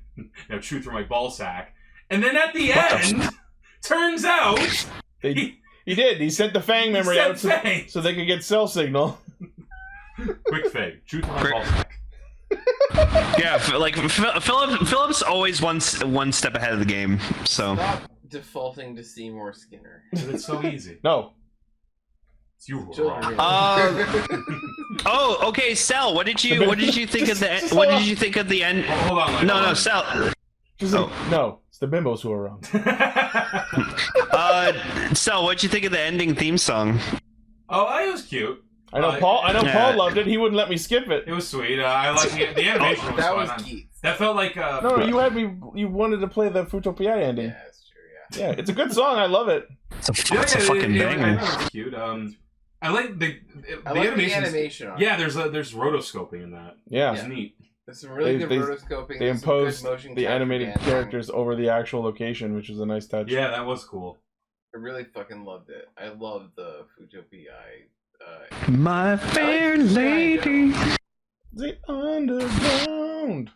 Now chew through my ball sack." And then at the end, turns out he did. He sent the Fang memory out so they could get cell signal. Quick Fang, chew through my ball sack. Yeah, like Philip's always one step ahead of the game. So stop defaulting to Seymour Skinner. It's so easy. No. It's you. Oh, okay, Cel. What did you think of the what did you think of the end? Hold on. No, Cel. No, it's the bimbos who are wrong. Cel, what did you think of the ending theme song? Oh, it was cute. I know Paul loved it. He wouldn't let me skip it. It was sweet. I like the animation. Was that fun. Was Geats. That felt like no, you had me. You wanted to play the Fuuto PI ending. Yeah, that's true. Yeah, it's a good song. I love it. It's a fucking banger. It's cute. I like the animation. On yeah, there's rotoscoping in that. Yeah, it's neat. There's some really good rotoscoping. They there's some good imposed motion the capture animated dancing. characters over the actual location, which is a nice touch. Yeah, that was cool. I really fucking loved it. I love the Fuuto PI. My fair lady. The underground.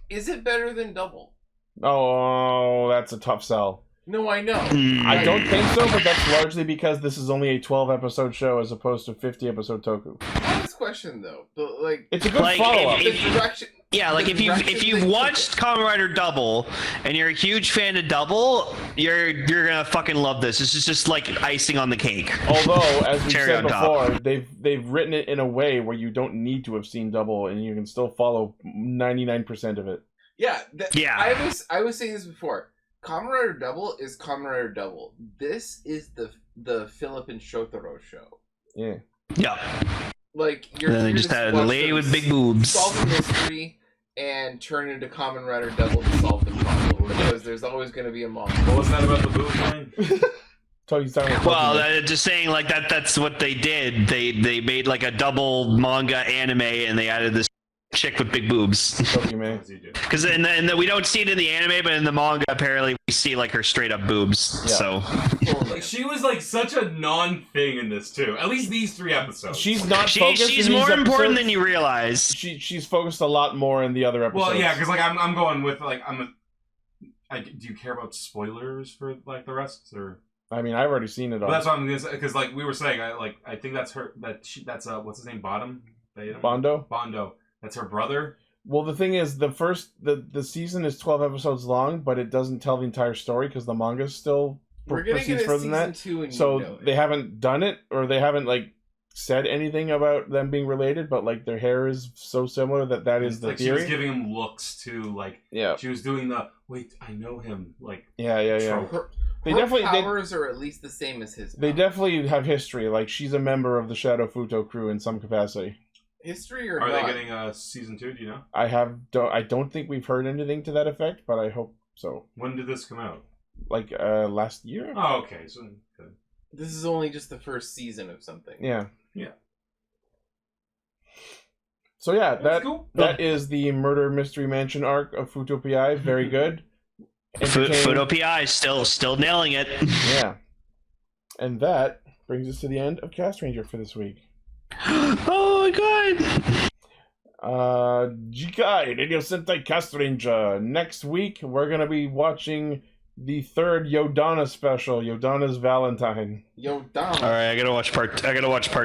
Is it better than Double? Oh, that's a tough sell. No, I know. I don't think so, but that's largely because this is only a 12-episode show as opposed to 50-episode toku. Honest question though, but like it's a good follow-up. The direction. Yeah, like if you've watched Kamen Rider Double and you're a huge fan of Double, you're gonna fucking love this. This is just like icing on the cake. Although, as we Cherry said on top. before, they've written it in a way where you don't need to have seen Double, and you can still follow 99% of it. Yeah, Yeah. I was saying this before. Kamen Rider Double is Kamen Rider Double. This is the Philip and Shotaro show. Yeah. Yeah. Like you're And then they here just to had a watch lady them with big boobs. solve a mystery and turn into Kamen Rider Double to solve the problem because there's always going to be a monster. What was that about the boob line? So he's talking about Well, just saying like that's what they did. They made like a double manga anime and they added this chick with big boobs. Because we don't see it in the anime, but in the manga apparently we see like her straight up boobs. Yeah. So Like, she was like such a non-thing in this too. At least these 3 episodes. She's not focused. She's in these more important episodes. than you realize. She's focused a lot more in the other episodes. Well, yeah, because like I'm going with like do you care about spoilers for like the rest or? I mean, I've already seen it all. Well, that's what I'm gonna say because like we were saying, I think that's her. That's what's his name? Bondo. Bondo. That's her brother. Well, the thing is, the season is 12 episodes long, but it doesn't tell the entire story because the manga still We're gonna proceeds get a further than season 2 and So you know it. they haven't done it, or they haven't like said anything about them being related. But like their hair is so similar that is the like theory. she was giving him looks too. Like Yeah. she was doing the wait, I know him. Like Yeah. trope. Her powers are at least the same as his. They definitely have history. Like she's a member of the Shadow Futo crew in some capacity. History or Are not? they getting a season 2? Do you know? I don't think we've heard anything to that effect, but I hope so. When did this come out? Like last year. Oh, okay. So good. This is only just the first season of something. Yeah. Yeah. So yeah, cool. that is the Murder Mystery Mansion arc of Fuuto PI. Very good. Fuuto PI still nailing it. Yeah. And that brings us to the end of Castranger for this week. Oh my god! Jikai Radio Sentai Castranger. Next week we're gonna be watching the 3rd Yodana special, Yodana's Valentine. Yodana. All right, I gotta watch part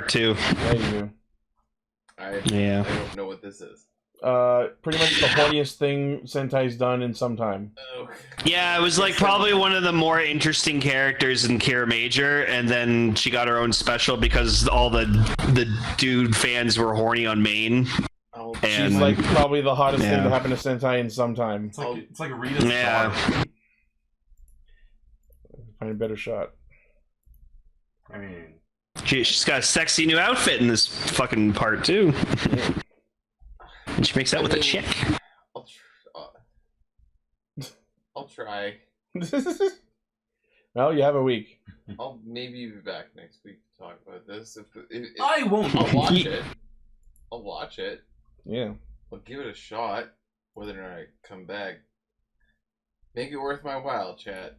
2. There you go. I don't know what this is. Pretty much the horniest thing Sentai's done in some time. Oh. Yeah, it was like probably one of the more interesting characters in Kira Major, and then she got her own special because all the dude fans were horny on Main. Oh, she's like probably the hottest thing to happen to Sentai in some time. It's like Rita's Yeah. daughter. Find a better shot. I mean, she's got a sexy new outfit in this fucking part too. And she makes out with a chick. I'll try. Well, you have a week. I'll maybe be back next week to talk about this. If I won't. I'll watch it. I'll watch it. Yeah. I'll give it a shot. Whether or not I come back. Make it worth my while, chat.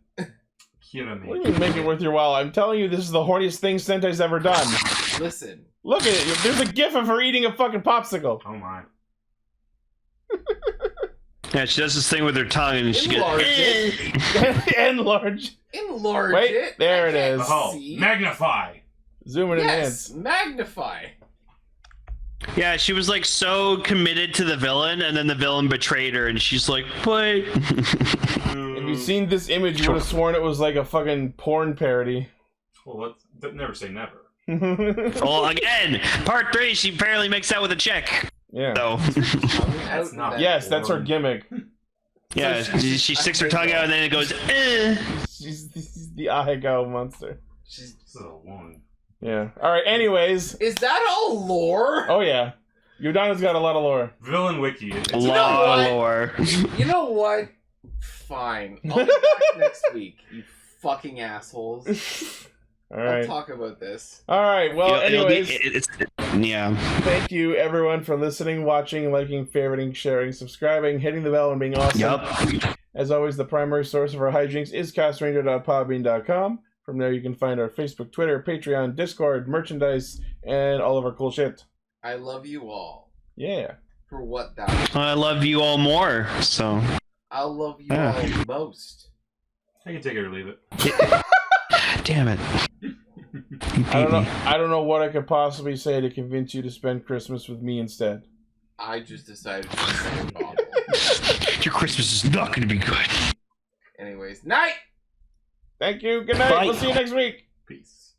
Chirami. What do you mean make it worth your while? I'm telling you, this is the horniest thing Sentai's ever done. Listen. Look at it. There's a gif of her eating a fucking popsicle. Oh my. Yeah, she does this thing with her tongue, and she Enlarge gets. it. Enlarge. Enlarge Wait, it. there it is. Oh, See? magnify. Zoom in and Yes, enhance. magnify. Yeah, she was like so committed to the villain, and then the villain betrayed her, and she's like, "Wait." If you've seen this image, you would have sworn it was like a fucking porn parody. Well, never say never. Well, again, part 3, she apparently makes out with a chick. Yeah. So, That's not. Yes, that's her gimmick. yeah, she sticks her tongue out, and then it goes, eh. She's the Ahegao monster. She's So long. Yeah. Alright, anyways. Is that all lore? Oh, yeah. Yodana's got a lot of lore. Villain Wiki. A lot of lore. You know what? Fine. I'll be back next week, you fucking assholes. Alright. I'll talk about this. Alright, well, It'll be- anyways. it's Yeah. Thank you, everyone, for listening, watching, liking, favoriting, sharing, subscribing, hitting the bell, and being awesome. Yep. As always, the primary source of our hijinks is castranger.podbean.com. From there, you can find our Facebook, Twitter, Patreon, Discord, merchandise, and all of our cool shit. I love you all. Yeah. For what that. I love you all more, so. I love you all most. I can take it or leave it. Damn it. I don't know what I could possibly say to convince you to spend Christmas with me instead. I just decided to be something awful. Your Christmas is not going to be good. Anyways, night! Thank you. Good night. Bye. We'll see you next week. Peace.